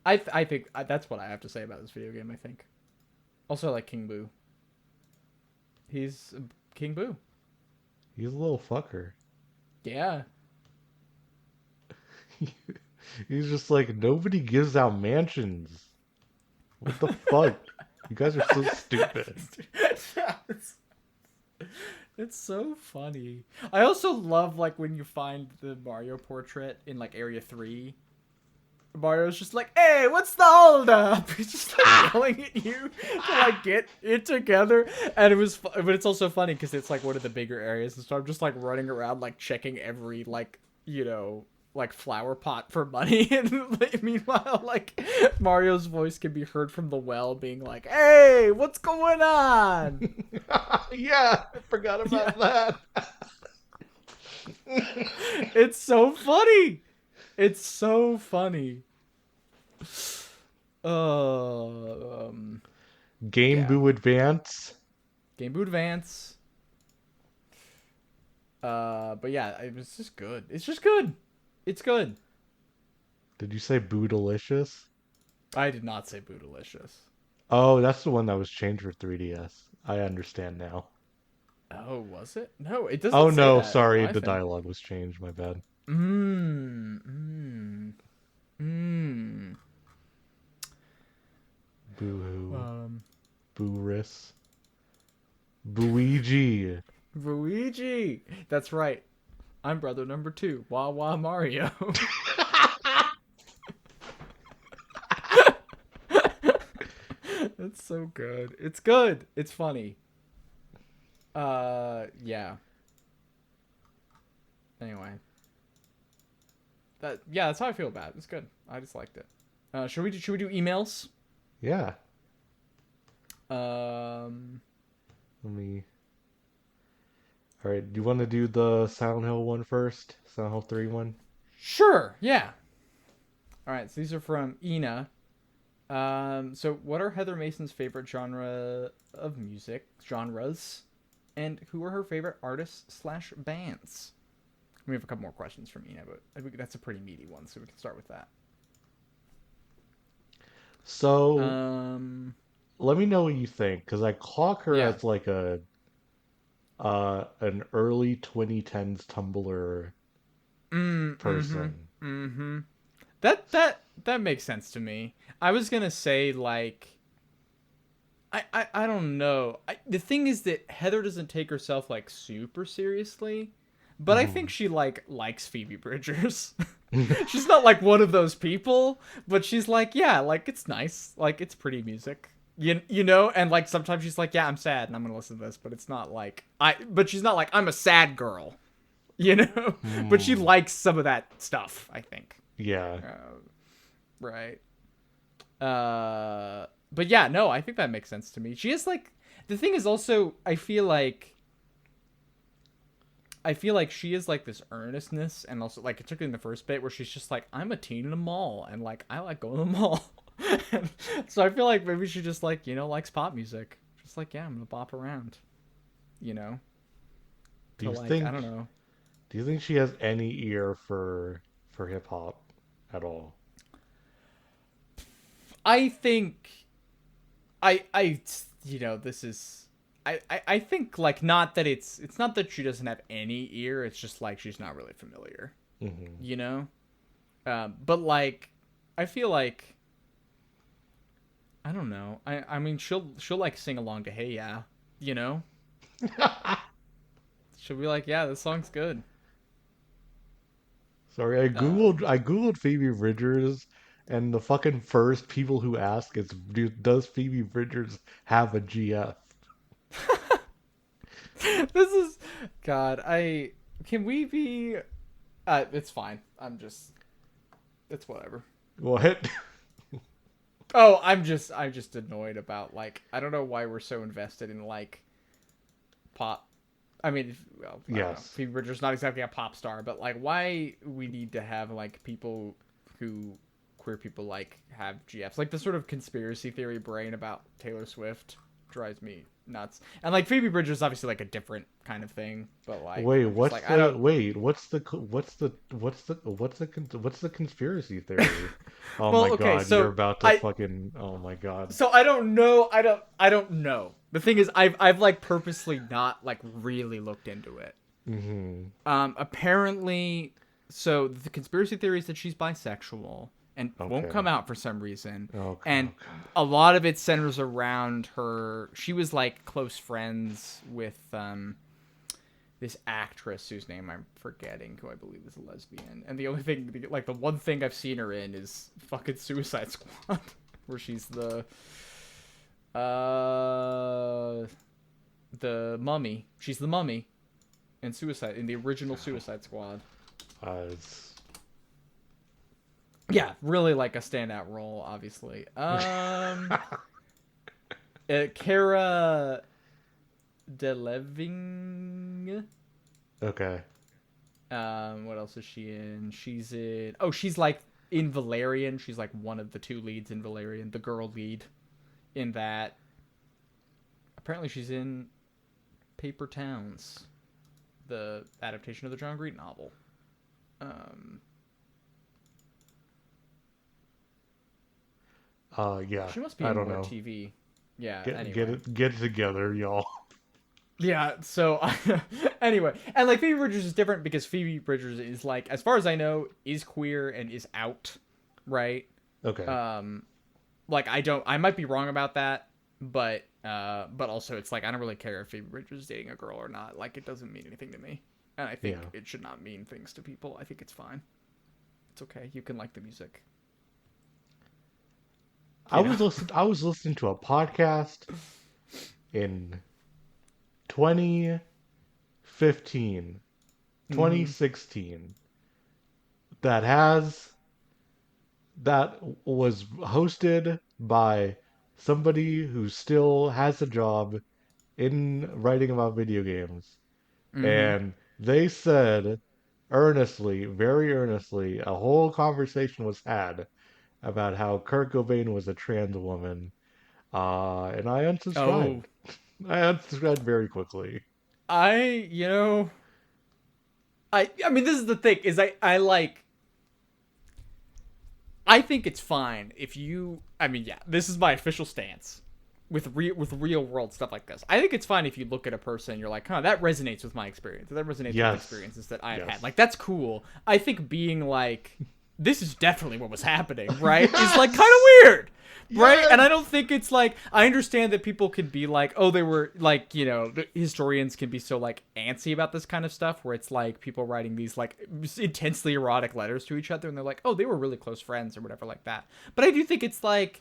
I think that's what I have to say about this video game, I think. Also, I like King Boo. He's King Boo. He's a little fucker. Yeah. He's just like, nobody gives out mansions. What the fuck? You guys are so stupid. It's so funny. I also love like when you find the Mario portrait in like Area 3. Mario's just like, hey, what's the holdup? He's just like yelling at you to like get it together. And it was, but it's also funny because it's like one of the bigger areas. And so I'm just like running around like checking every like, you know, like flower pot for money. And like, meanwhile, like Mario's voice can be heard from the well being like, hey, what's going on? Yeah, I forgot about that. It's so funny. It's so funny. Game Boo Advance. Game Boy Advance. But yeah, it's just good. It's just good. It's good. Did you say Boodalicious? I did not say Boodalicious. Oh, that's the one that was changed for 3DS. I understand now. Oh, was it? No, it doesn't. Oh say no, that sorry, on my the thing. dialogue was changed. My bad. Boo-hoo. Boo-ris. Luigi. Luigi. That's right. I'm brother number 2. Wah wah Mario. It's so good. It's good. It's funny. Yeah. Anyway. That's how I feel about it. It's good. I just liked it. Should we do emails? Yeah. Um Let me. All right. Do you want to do the Silent Hill one first? Silent Hill 3 one? Sure, yeah. All right, so these are from Ina. So what are Heather Mason's favorite genres? And who are her favorite artists/bands? We have a couple more questions from Ina, but I think that's a pretty meaty one, so we can start with that. So, let me know what you think, because I clock her as like an early 2010s Tumblr person. That makes sense to me. I was gonna say like, I don't know. The thing is that Heather doesn't take herself like super seriously, but I think she like likes Phoebe Bridgers. She's not like one of those people, but she's like, yeah, like it's nice, like it's pretty music. You know, and like sometimes she's like, yeah, I'm sad and I'm gonna listen to this, but it's not like but she's not like I'm a sad girl, you know. But she likes some of that stuff, I think. Yeah. Right. But yeah, no, I think that makes sense to me. She is like, the thing is also, I feel like she is like this earnestness, and also like particularly in the first bit where she's just like, I'm a teen in a mall and like I like going to the mall. So I feel like maybe she just like, you know, likes pop music. Just like, yeah, I'm gonna bop around, you know. Do you like, think? I don't know. Do you think she has any ear for hip hop at all? I think you know, this is I think like not that it's not that she doesn't have any ear, it's just like she's not really familiar. You know? But like I feel like I don't know. I mean she'll like sing along to Hey Ya, you know? She'll be like, yeah, this song's good. Sorry, I googled Phoebe Bridgers, and the fucking first people who ask is, does Phoebe Bridgers have a GF? This is God. Can we be? It's fine. It's whatever. What? Oh, I'm just annoyed about like I don't know why we're so invested in like pop. I mean, well, yes, Phoebe Bridgers not exactly a pop star, but like why we need to have like people who queer people like have GFs, like the sort of conspiracy theory brain about Taylor Swift drives me nuts. And like Phoebe Bridgers is obviously like a different kind of thing, but like what's like, the conspiracy theory? Oh well, my okay, god, so you're about to fucking, oh my god. So I don't know. I don't know. The thing is, I've like purposely not like really looked into it. Apparently, So the conspiracy theory is that she's bisexual and won't come out for some reason. And a lot of it centers around her. She was like close friends with this actress whose name I'm forgetting, who I believe is a lesbian. And the only thing, like the one thing I've seen her in is fucking Suicide Squad, where she's the mummy. She's the mummy in the original Suicide Squad. Yeah, really like a standout role, obviously. Cara Delevingne. Okay. What else is she in? She's like in Valerian. She's like one of the two leads in Valerian, the girl lead in that. Apparently she's in Paper Towns, the adaptation of the John Green novel. Yeah. She must be I in don't more know. TV. Yeah. Get it together, y'all. Yeah. So anyway, and like Phoebe Bridgers is different because Phoebe Bridgers is like, as far as I know, is queer and is out, right? Okay. Like I might be wrong about that, but also it's like I don't really care if Phoebe Bridgers is dating a girl or not. Like it doesn't mean anything to me, and I think it should not mean things to people. I think it's fine. It's okay. You can like the music. I was listening to a podcast in 2015, 2016 that was hosted by somebody who still has a job in writing about video games. And they said earnestly, very earnestly, a whole conversation was had about how Kurt Cobain was a trans woman. And I unsubscribed. I unsubscribed very quickly. I mean, this is the thing, is I think it's fine if you, this is my official stance with real world stuff like this. I think it's fine if you look at a person and you're like, that resonates with my experience. That resonates with experiences that I've had. Like, that's cool. I think being like, this is definitely what was happening, right? Is like kind of weird. Right? And I don't think it's like, I understand that people can be like, oh, they were like, historians can be so like antsy about this kind of stuff where it's like people writing these like intensely erotic letters to each other and they're like, oh, they were really close friends or whatever like that. But I do think it's like,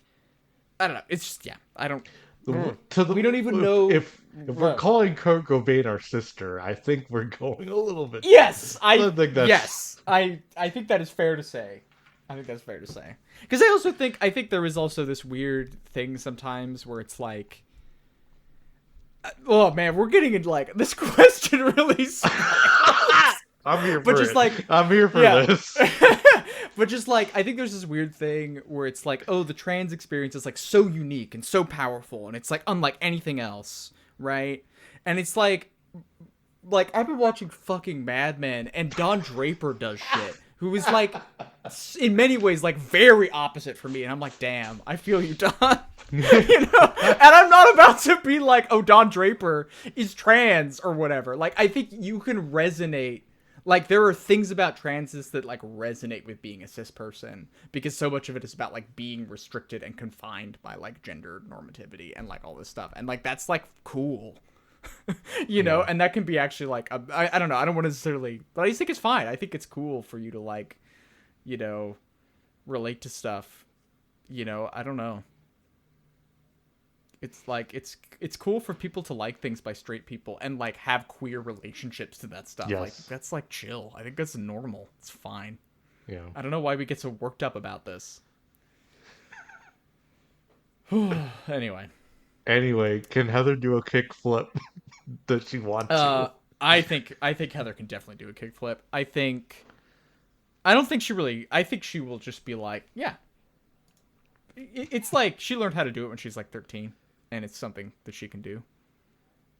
I don't know. It's just, I don't. We don't even know if we're calling Kurt Cobain our sister. I think we're going a little bit. Yes, I think that's... Yes, I think that is fair to say. I think that's fair to say. Because I think there is also this weird thing sometimes where it's like, oh man, we're getting into like this question really. I'm here for but just it. Like I'm here for this. But just like, I think there's this weird thing where it's like, oh, the trans experience is like so unique and so powerful, and it's like unlike anything else, right? And it's like I've been watching fucking Mad Men, and Don Draper does shit, who is like, in many ways, like very opposite for me, and I'm like, damn, I feel you, Don. And I'm not about to be like, oh, Don Draper is trans or whatever. Like, I think you can resonate. Like, there are things about transes that, like, resonate with being a cis person, because so much of it is about, like, being restricted and confined by, like, gender normativity and, like, all this stuff. And, like, that's, like, cool. you know? And that can be actually, like, I don't know. I don't want to necessarily... But I just think it's fine. I think it's cool for you to, like, relate to stuff. I don't know. It's like it's cool for people to like things by straight people and like have queer relationships to that stuff. Yes. Like that's like chill. I think that's normal. It's fine. Yeah. I don't know why we get so worked up about this. Anyway, can Heather do a kickflip? Does she want to? I think Heather can definitely do a kickflip. I don't think she really. I think she will just be like, yeah. It's like she learned how to do it when she's like 13. And it's something that she can do.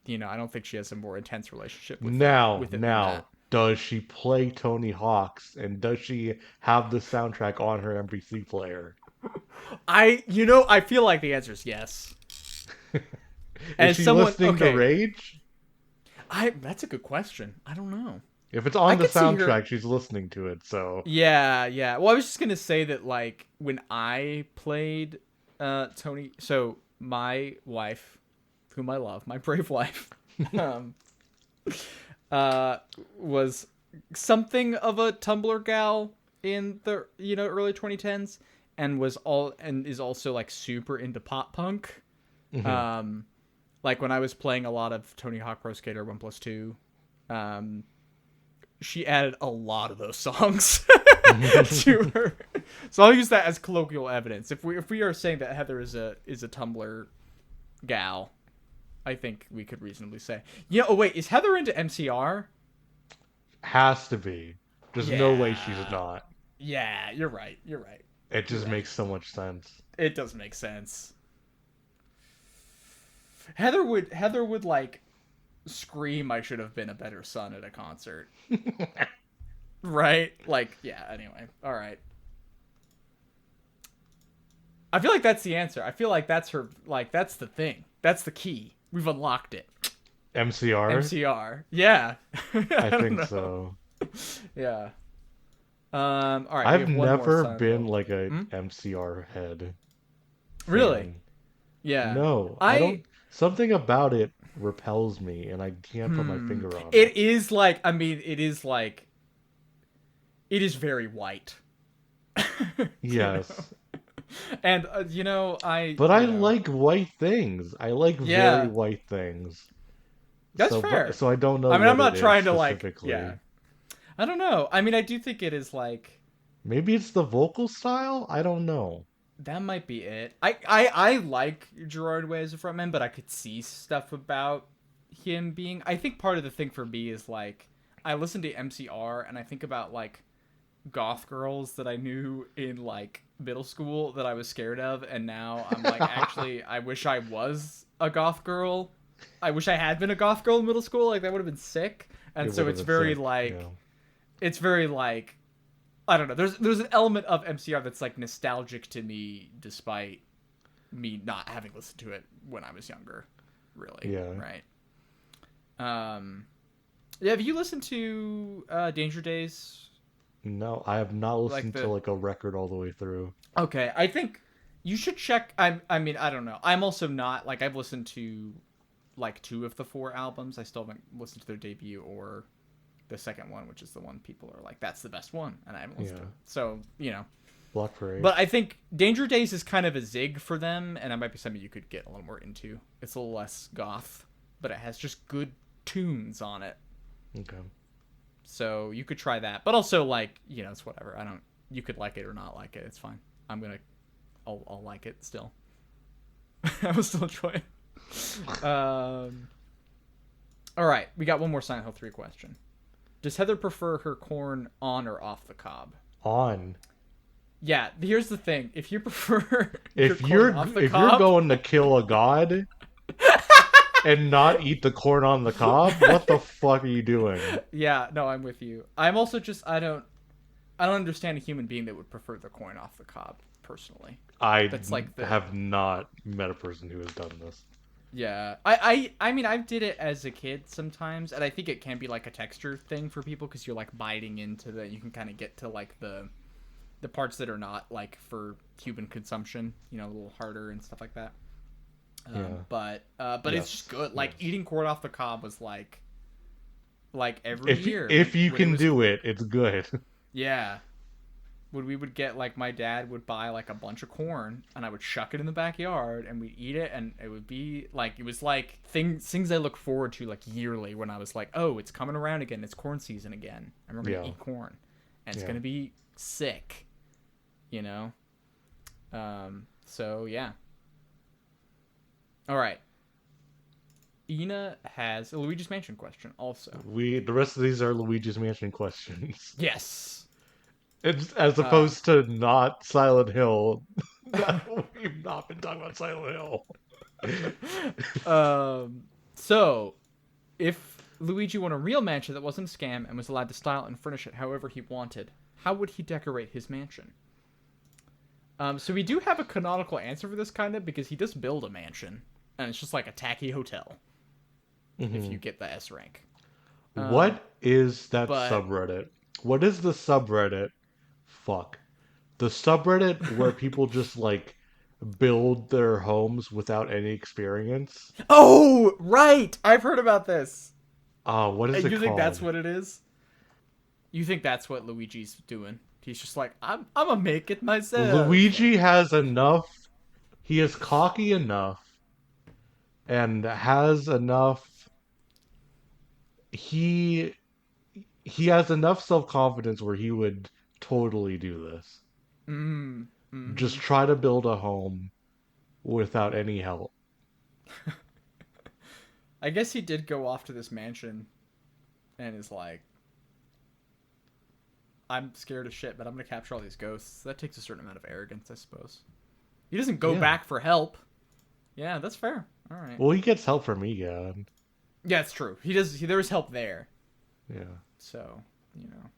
I don't think she has a more intense relationship with it than that. Does she play Tony Hawk's, and does she have the soundtrack on her MP3 player? I feel like the answer is yes. Is she listening to Rage? That's a good question. I don't know. If it's on the could see her- soundtrack, she's listening to it. So Yeah. Well, I was just gonna say that like when I played Tony, so my wife, whom I love, my brave wife, um, was something of a Tumblr gal in the early 2010s, and is also like super into pop punk. Like when I was playing a lot of Tony Hawk Pro Skater 1+2, she added a lot of those songs to her. So I'll use that as colloquial evidence. If we are saying that Heather is a Tumblr gal, I think we could reasonably say. Yeah. Oh wait, is Heather into MCR? has to be. There's no way she's not. Yeah, you're right. It just makes so much sense. It does make sense. Heather would like scream, "I should have been a better son" at a concert. Right? Like, yeah, anyway. All right. I feel like that's the answer. I feel like that's her, like, that's the thing. That's the key. We've unlocked it. MCR? Yeah. I think so. Yeah. All right. I've never been like a MCR head. Really? Fan. Yeah. No. I don't. Something about it repels me, and I can't put my finger on it. It is like, I mean, it is very white. Yes. And, I like white things. I like very white things. That's fair. So I don't know. I mean, I'm not trying to like, yeah. I don't know. I mean, I do think it is like. Maybe it's the vocal style? I don't know. That might be it. I like Gerard Way as a frontman, but I could see stuff about him being. I think part of the thing for me is like, I listen to MCR and I think about like goth girls that I knew in like middle school that I was scared of, and now I'm like, actually, I wish I was a goth girl. I wish I had been a goth girl in middle school. Like, that would have been sick. And so it's very like, it's very like, I don't know. There's an element of MCR that's like nostalgic to me, despite me not having listened to it when I was younger. Really. Yeah. Right. Yeah. Have you listened to Danger Days? No, I have not listened to like a record all the way through. Okay, I think you should check. I mean, I don't know. I'm also not like, I've listened to like 2 of the 4 albums. I still haven't listened to their debut or the second one, which is the one people are like, that's the best one, and I haven't listened to it. So, Block Parade. But I think Danger Days is kind of a zig for them, and it might be something you could get a little more into. It's a little less goth, but it has just good tunes on it. Okay. So you could try that. But also, like, it's whatever. You could like it or not like it. It's fine. I'll like it still. I will still enjoy it. All right. We got one more Silent Hill 3 question. Does Heather prefer her corn on or off the cob? On. Yeah, here's the thing. If you prefer if you're going to kill a god and not eat the corn on the cob, what the fuck are you doing? Yeah, no, I'm with you. I'm also just I don't understand a human being that would prefer the corn off the cob, personally. Have not met a person who has done this. Yeah. I mean, I did it as a kid sometimes, and I think it can be like a texture thing for people because you're like biting into you can kind of get to like the parts that are not like for human consumption, a little harder and stuff like that. But it's just good. Like eating corn off the cob was like every year. If you can do it, it's good. Yeah. When we would get like, my dad would buy like a bunch of corn and I would shuck it in the backyard and we'd eat it, and it would be like, it was like things I look forward to like yearly when I was like, oh, it's coming around again. It's corn season again. And we're going to eat corn and it's going to be sick, So yeah. All right. Ina has a Luigi's Mansion question also. The rest of these are Luigi's Mansion questions. Yes. It's as opposed to not Silent Hill. We've not been talking about Silent Hill. So, if Luigi won a real mansion that wasn't a scam and was allowed to style and furnish it however he wanted, how would he decorate his mansion? So we do have a canonical answer for this, kind of, because he does build a mansion, and it's just like a tacky hotel. If you get the S rank. Um, What is that but subreddit? What is the subreddit? Fuck. The subreddit where people just like build their homes without any experience. oh, right, I've heard about this. What is it You think that's called? what it is? You think that's what Luigi's doing? He's just like, I'm gonna make it myself. Like, Luigi has enough. He is cocky enough and has enough. He he has enough self confidence where he would totally do this. Just mm-hmm. try to build a home without any help. I guess he did go off to this mansion and is like, I'm scared of shit, but I'm gonna capture all these ghosts. That takes a certain amount of arrogance, I suppose. He doesn't go Yeah. back for help. Yeah, that's fair. All right. Well, he gets help from Egon. Yeah, it's true. He does. There was help there. Yeah. So, you know.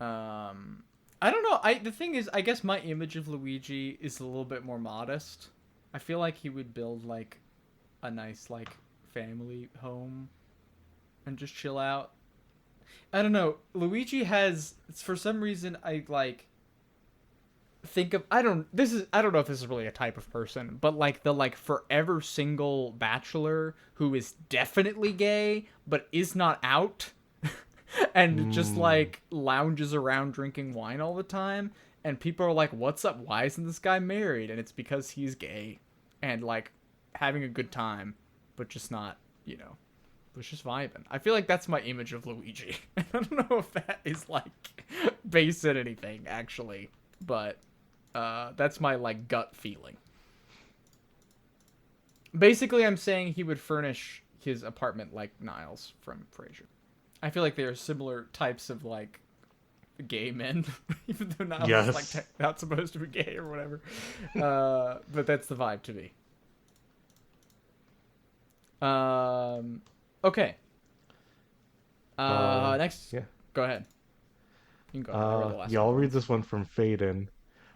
I don't know. The thing is, I guess my image of Luigi is a little bit more modest. I feel like he would build like a nice like family home and just chill out. I don't know. Luigi has, for some reason, I like think of, I don't know if this is really a type of person, but like the like forever single bachelor who is definitely gay but is not out and just like lounges around drinking wine all the time, and people are like, what's up, why isn't this guy married? And it's because he's gay and like having a good time but just not, you know, was just vibing. I feel like that's my image of Luigi. I don't know if that is like based in anything actually, but that's my like gut feeling. Basically, I'm saying he would furnish his apartment like Niles from Frasier. I feel like they are similar types of like gay men, even though Niles is Yes. like not supposed to be gay or whatever. But that's the vibe to me. Okay. Next. Yeah. Go ahead. You can go ahead. I read the last Yeah, I'll one. read this one from Faden.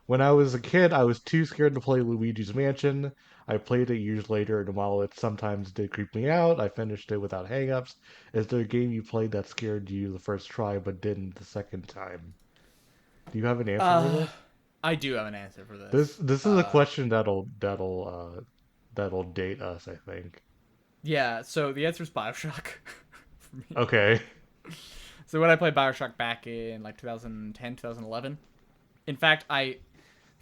When I was a kid, I was too scared to play Luigi's Mansion. I played it years later, and while it sometimes did creep me out, I finished it without hangups. Is there a game you played that scared you the first try but didn't the second time? Do you have an answer for Uh, this? I do have an answer for This this. this is a question that'll date us, I think. Yeah. So the answer is Bioshock for me. Okay. So when I played Bioshock back in like 2010, 2011. In fact,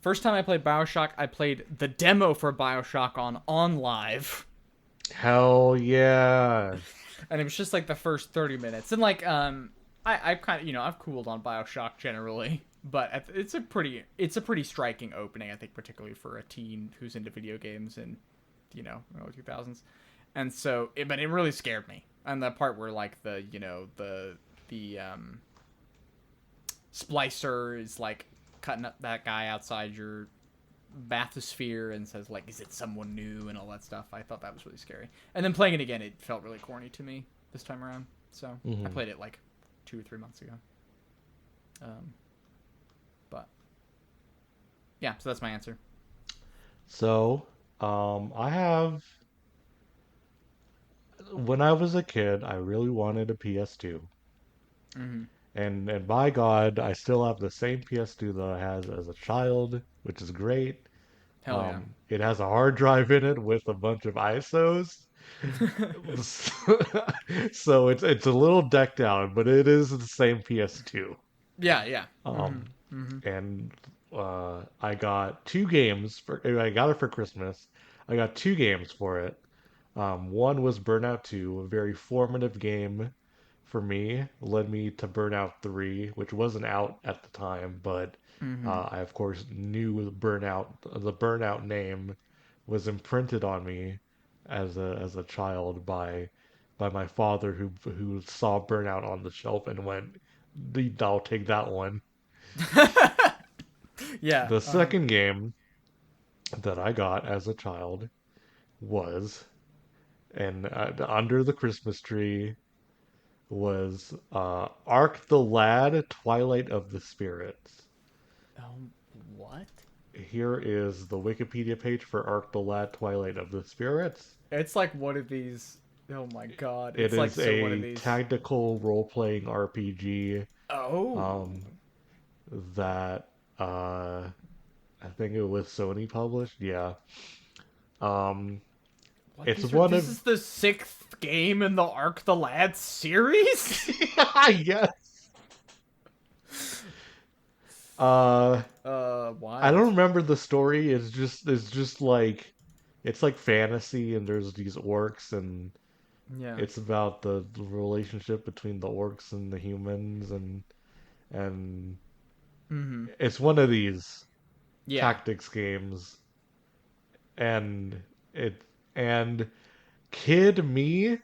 first time I played Bioshock, I played the demo for Bioshock on live, Hell yeah. and it was just like the first 30 minutes. And like I kind of, I've cooled on Bioshock generally, but it's a pretty striking opening, I think, particularly for a teen who's into video games in early 2000s. And so but it really scared me. And the part where like the splicer is like cutting up that guy outside your bathysphere and says like, is it someone new, and all that stuff. I thought that was really scary. And then playing it again, it felt really corny to me this time around. So I played it like 2 or 3 months ago. But yeah, so that's my answer. So, I have. When I was a kid, I really wanted a PS2. Mm-hmm. And by God, I still have the same PS2 that I had as a child, which is great. Hell yeah. It has a hard drive in it with a bunch of ISOs. So it's a little decked out, but it is the same PS2. Yeah, yeah. Um, Mm-hmm. Mm-hmm. and I got two games for. I got it for Christmas. I got two games for it. One was Burnout 2, a very formative game for me. Led me to Burnout 3, which wasn't out at the time, but Mm-hmm. I of course knew Burnout. The Burnout name was imprinted on me as a child by my father, who saw Burnout on the shelf and went, "I'll take that one." Yeah. The Uh-huh. second game that I got as a child was, and under the Christmas tree was Ark the Lad Twilight of the Spirits. What? Here is the Wikipedia page for Ark the Lad Twilight of the Spirits. It's like one of these Oh my god. It It's like is so one of a these. tactical role-playing RPG Oh. that I think it was Sony published. Yeah. Um, What it's these are, one this of is the 6th game in the Ark the Lad series? yes. Uh, I Wild. don't remember the story. It's just like it's like fantasy, and there's these orcs, and Yeah. it's about the relationship between the orcs and the humans, and Mm-hmm. it's one of these Yeah. tactics games, and it and kid me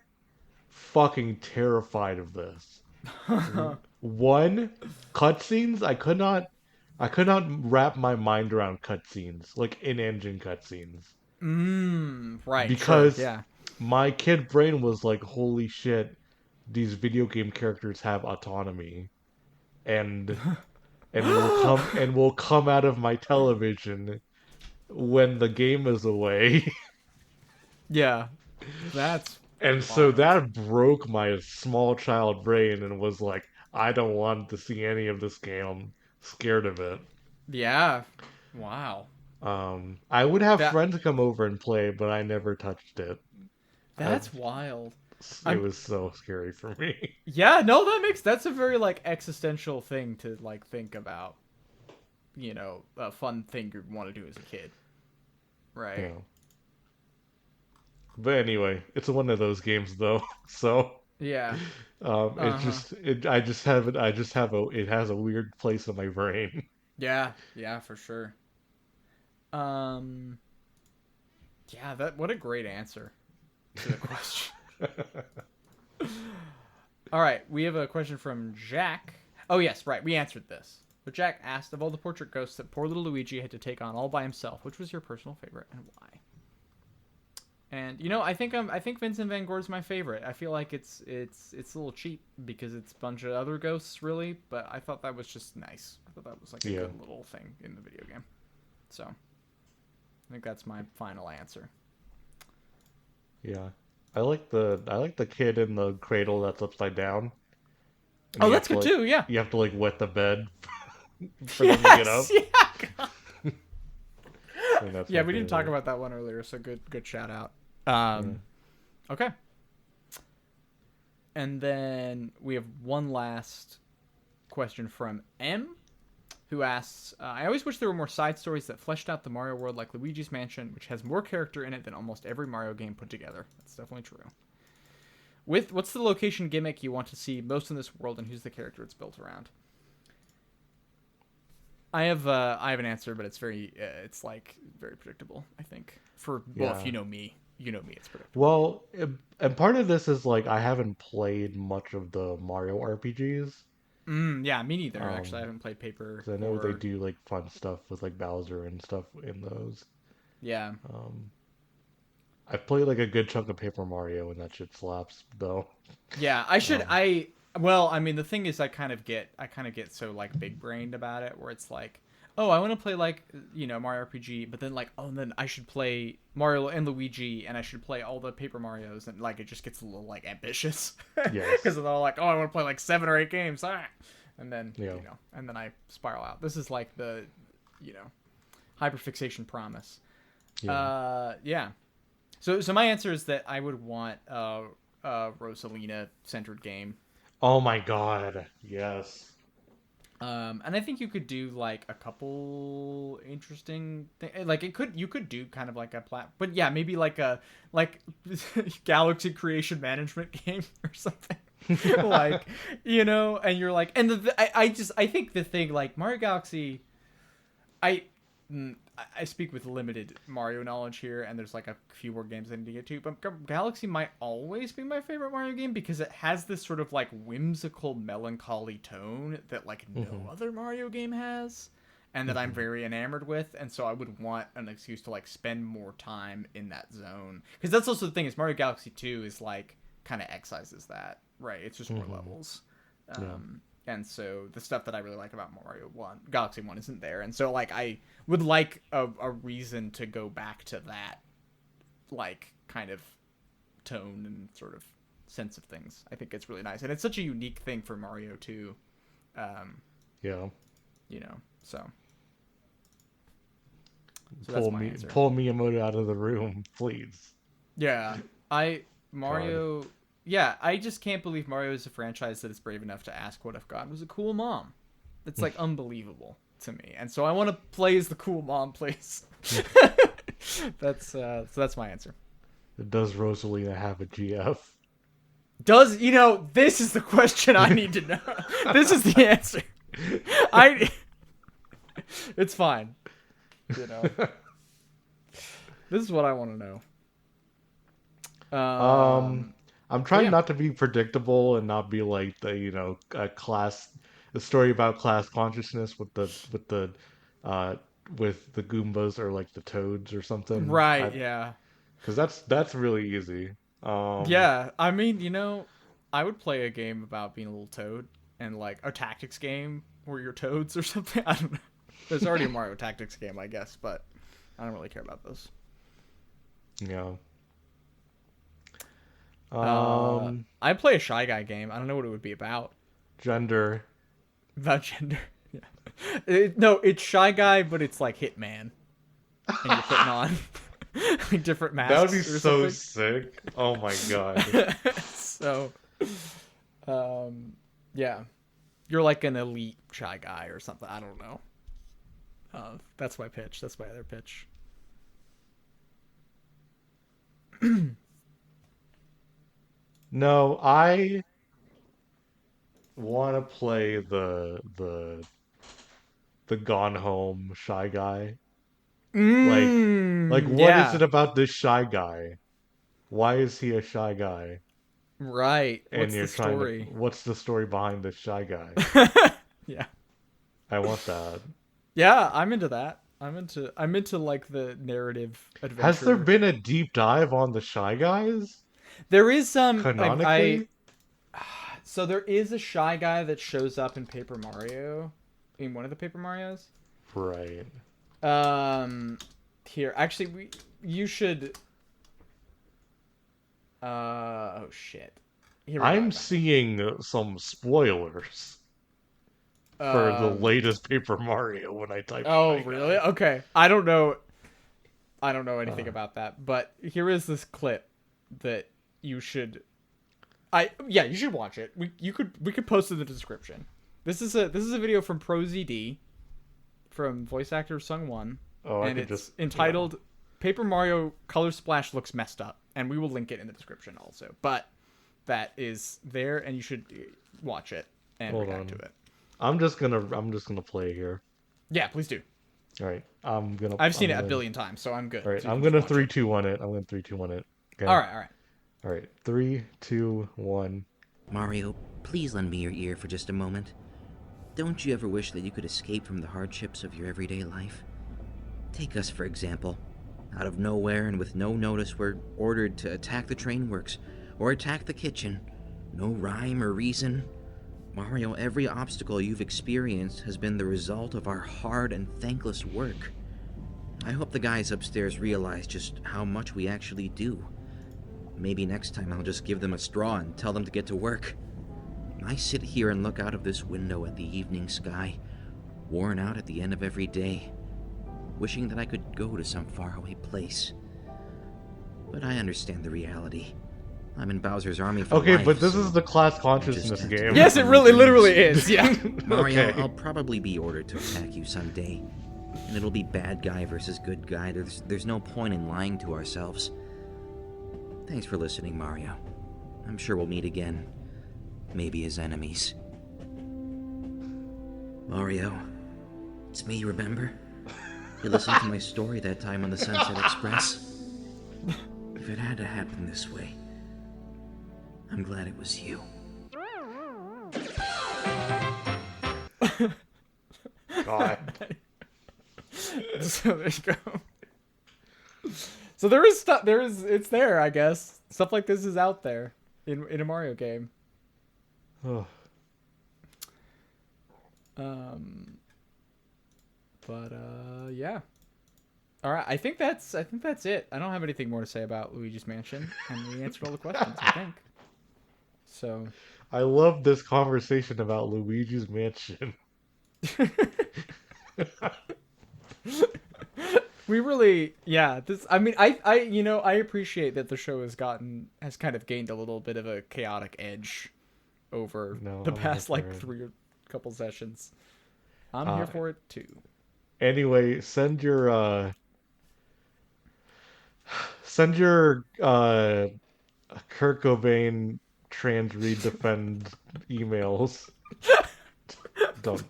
fucking terrified of this. One, cutscenes, I could not wrap my mind around cutscenes, like in-engine cutscenes, Right, sure, because yeah. my kid brain was like, holy shit, these video game characters have autonomy, and will come out of my television when the game is away. Yeah. That's And so wild. that broke my small child brain, and was like, I don't want to see any of this game. I'm scared of it. Yeah. Wow. I would have That friends come over and play, but I never touched it. I, that's wild. it I'm was so scary for me. Yeah, no, that's a very like existential thing to like think about. You know, a fun thing you want to do as a kid. Right. Yeah. But anyway, it's one of those games though. So Yeah. it's Uh-huh. just it. I just have it. I just have a. It has a weird place in my brain. Yeah, yeah, for sure. Um yeah, that what a great answer to the question. All right, we have a question from Jack. Oh, yes, right. We answered this. But Jack asked, of all the portrait ghosts that poor little Luigi had to take on all by himself, which was your personal favorite and why? And you know, I think Vincent Van Gogh's my favorite. I feel like it's a little cheap because it's a bunch of other ghosts, really. But I thought that was just nice. I thought that was like a Yeah. good little thing in the video game. So I think that's my final answer. Yeah. I like the kid in the cradle that's upside down. And Oh, you have that's to good like too. Yeah. you have to like wet the bed for them to get Yes. up. Yeah. I think that's Yeah, my we didn't talk favorite. about that one earlier, so good shout out. Yeah. Okay. And then we have one last question from M, who asks, I always wish there were more side stories that fleshed out the Mario world like Luigi's Mansion, which has more character in it than almost every Mario game put together. That's definitely true. What's the location gimmick you want to see most in this world, and who's the character it's built around? I have an answer, but it's it's like very predictable. I think well, if Yeah. you know me, it's predictable. Well, and part of this is like I haven't played much of the Mario RPGs. Yeah, me neither. Actually, I Um, haven't played Paper 'Cause I know they or do like fun stuff with like Bowser and stuff in those. yeah. Um, I've played like a good chunk of Paper Mario, and that shit slaps though. Yeah, I should. Um, Well, I mean, the thing is, I kind of get so like big brained about it, where it's like, oh, I want to play like Mario RPG, but then like, oh, and then I should play Mario and Luigi, and I should play all the Paper Marios, and like it just gets a little like ambitious yes. because they're all like, oh, I want to play like 7 or 8 games, and then Yeah. and then I spiral out. This is like the hyperfixation promise. Yeah. Yeah. So my answer is that I would want Rosalina centered game. Oh my God. Yes. And I think you could do like a couple interesting like you could do kind of like a but yeah, maybe like a galaxy creation management game or something. Like, and you're like, and I think the thing like Mario Galaxy, I I speak with limited Mario knowledge here, and there's like a few more games I need to get to. But Galaxy might always be my favorite Mario game because it has this sort of like whimsical, melancholy tone that like no other Mario game has, and that I'm very enamored with. And so I would want an excuse to like spend more time in that zone, because that's also the thing is Mario Galaxy 2 is like kind of excises that, right? It's just more levels. Yeah. And so the stuff that I really like about Mario 1, Galaxy 1 isn't there. And so like I would like a reason to go back to that like kind of tone and sort of sense of things. I think it's really nice, and it's such a unique thing for Mario too. Yeah. So that's my answer. Pull Miyamoto out of the room, please. Yeah, Mario. God. Yeah, I just can't believe Mario is a franchise that is brave enough to ask what if God was a cool mom. It's like unbelievable to me, and so I want to play as the cool mom, please. That's my answer. Does Rosalina have a GF? This is the question I need to know. This is the answer. It's fine. This is what I want to know. I'm trying not to be predictable and not be like the a story about class consciousness with the Goombas or like the Toads or something. Right. Yeah. Because that's really easy. Yeah. I mean, I would play a game about being a little toad and like a tactics game where you're toads or something. I don't know. There's already a Mario Tactics game, I guess, but I don't really care about those. Yeah. I'd play a Shy Guy game. I don't know what it would be about. Gender. About gender. Yeah. No, it's Shy Guy, but it's like Hitman. And you're putting on like different masks. That would be so sick. Oh my god. So, yeah. You're like an elite Shy Guy or something. I don't know. That's my pitch. That's my other pitch. No, I want to play the Gone Home Shy Guy. Like what is it about this Shy Guy? Why is he a Shy Guy? Right. And what's the story behind this Shy Guy? Yeah. I want that. Yeah, I'm into that. I'm into like the narrative adventure. Has there been a deep dive on the Shy Guys? There is some canonically. So there is a Shy Guy that shows up in Paper Mario, in one of the Paper Marios. Right. Here, actually, you should. Oh shit. I'm seeing some spoilers for the latest Paper Mario when I type. Oh really? Okay. I don't know anything about that, but here is this clip that you should. You should watch it. We could post it in the description. This is a video from ProZD, from voice actor Sung Won, and it's entitled "Paper Mario Color Splash Looks Messed Up," and we will link it in the description also. But that is there, and you should watch it and react to it. I'm just gonna play here. Yeah, please do. All right, I've seen it a billion times, so I'm good. All right, I'm gonna 3-2-1 it. I'm gonna 3-2-1 it. Okay. All right. All right, 3, 2, 1. Mario, please lend me your ear for just a moment. Don't you ever wish that you could escape from the hardships of your everyday life? Take us, for example. Out of nowhere and with no notice, we're ordered to attack the train works or attack the kitchen. No rhyme or reason. Mario, every obstacle you've experienced has been the result of our hard and thankless work. I hope the guys upstairs realize just how much we actually do. Maybe next time I'll just give them a straw and tell them to get to work. I sit here and look out of this window at the evening sky, worn out at the end of every day, wishing that I could go to some faraway place. But I understand the reality. I'm in Bowser's army for life, but this is the class consciousness game. Yes, it literally is, yeah. Mario, I'll probably be ordered to attack you someday. And it'll be bad guy versus good guy. There's no point in lying to ourselves. Thanks for listening, Mario. I'm sure we'll meet again. Maybe as enemies. Mario, it's me, remember? You listened to my story that time on the Sunset Express? If it had to happen this way, I'm glad it was you. God. So there you go. So there is stuff. It's there, I guess. Stuff like this is out there in a Mario game. Oh. Yeah. All right, I think that's it. I don't have anything more to say about Luigi's Mansion, and we answered all the questions, I think. So, I love this conversation about Luigi's Mansion. we really, yeah. This, I mean, I appreciate that the show has kind of gained a little bit of a chaotic edge over No, the I'm past here for like it. three or couple sessions. I'm here for it too. Anyway, send your Kurt Cobain trans read defend emails. Don't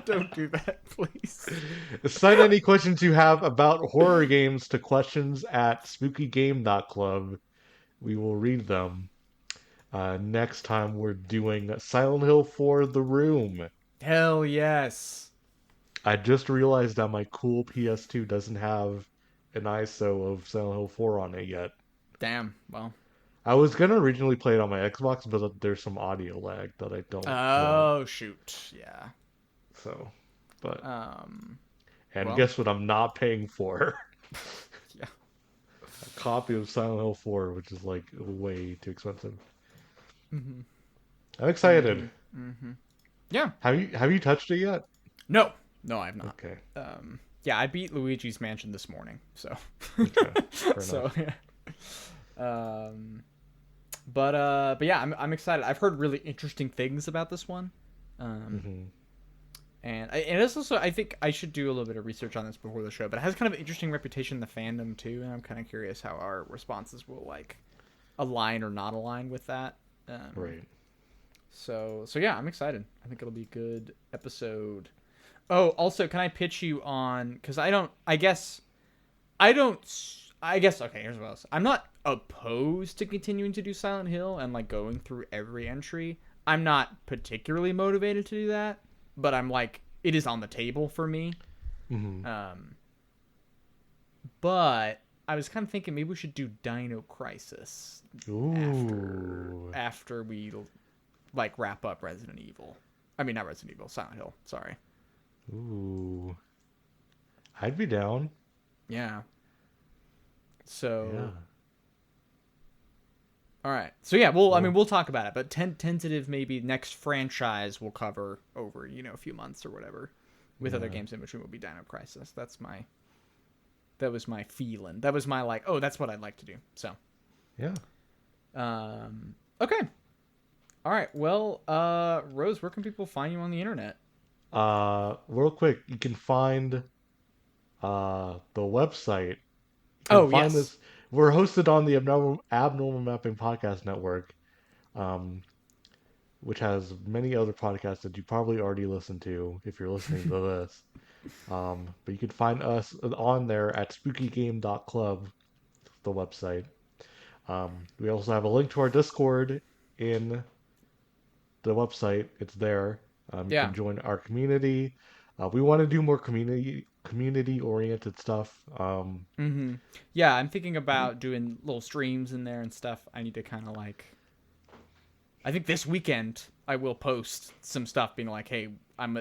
Don't do that, please. send any questions you have about horror games to questions@spookygame.club. We will read them. Next time we're doing Silent Hill 4 The Room. Hell yes. I just realized that my cool PS2 doesn't have an ISO of Silent Hill 4 on it yet. Damn. Well. I was gonna originally play it on my Xbox, but there's some audio lag that I don't want. Oh shoot. Yeah. So, but Um. and well. guess what? I'm not paying for Yeah. a copy of Silent Hill 4, which is like way too expensive. Mm-hmm. I'm excited. Mm-hmm. Yeah. Have you touched it yet? No, I have not. Okay. Yeah, I beat Luigi's Mansion this morning, so. Okay. Fair So enough. yeah. But yeah, I'm excited. I've heard really interesting things about this one. And it's also, I think I should do a little bit of research on this before the show, but it has kind of an interesting reputation in the fandom too, and I'm kind of curious how our responses will like align or not align with that. Right. So yeah, I'm excited. I think it'll be a good episode. Oh, also, can I pitch you on? Because okay, here's what else. I'm not opposed to continuing to do Silent Hill and like going through every entry. I'm not particularly motivated to do that, but I'm like, it is on the table for me. But I was kind of thinking maybe we should do Dino Crisis after we like wrap up Resident Evil. I mean, not Resident Evil, Silent Hill. Sorry. Ooh. I'd be down. Yeah. So. Yeah. All right. So yeah, I mean, we'll talk about it, but tentative maybe next franchise we'll cover over, a few months or whatever, with other games in between will be Dino Crisis. That was my feeling. That was my like, oh, that's what I'd like to do. So. Yeah. Okay. All right. Well, Rose, where can people find you on the internet? Real quick, you can find the website. Yes. This. We're hosted on the Abnormal Mapping Podcast Network, which has many other podcasts that you probably already listened to if you're listening to this. But you can find us on there at spookygame.club, the website. We also have a link to our Discord in the website. It's there. You can join our community. We want to do more community-oriented stuff. Yeah, I'm thinking about doing little streams in there and stuff. I need to kind of like... I think this weekend I will post some stuff being like, hey,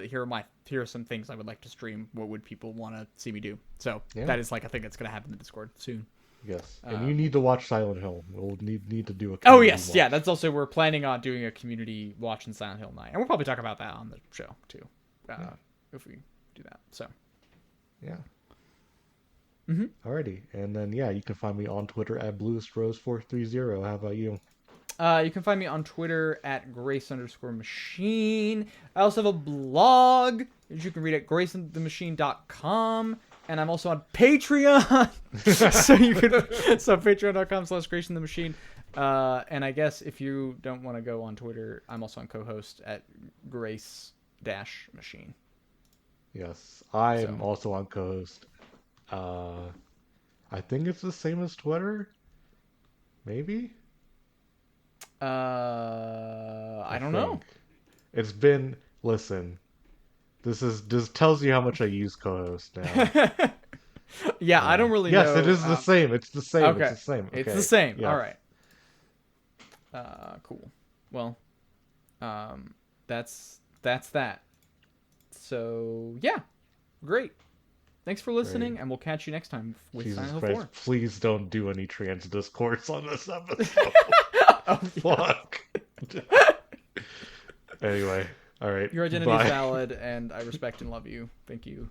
here are some things I would like to stream. What would people want to see me do? So that is like a thing that's going to happen in Discord soon. Yes, and you need to watch Silent Hill. We'll need to do a Oh yes, watch. Yeah, that's also, we're planning on doing a community watch in Silent Hill night, and we'll probably talk about that on the show too, if we do that. So yeah. Alrighty, and then you can find me on Twitter at bluestrose430. How about you? You can find me on Twitter at Grace_Machine. I also have a blog that you can read at graceandthemachine.com. And I'm also on Patreon. so patreon.com/GraceandTheMachine. And I guess if you don't want to go on Twitter, I'm also on co-host at Grace-Machine. Yes, I am also on co-host. I think it's the same as Twitter. Maybe? I don't know. It's been, listen, this tells you how much I use co-host now. Yeah, I don't really know. Yes, it is the same. It's the same. Okay. It's the same. Okay. It's the same. Yeah. All right. Cool. Well, that's that. So, yeah. Great. thanks for listening, and we'll catch you next time with Jesus Silent Hill Christ, 4. please don't do any trans discourse on this episode. Oh, Fuck. Anyway, all right. Your identity bye. is valid, and I respect and love you. Thank you.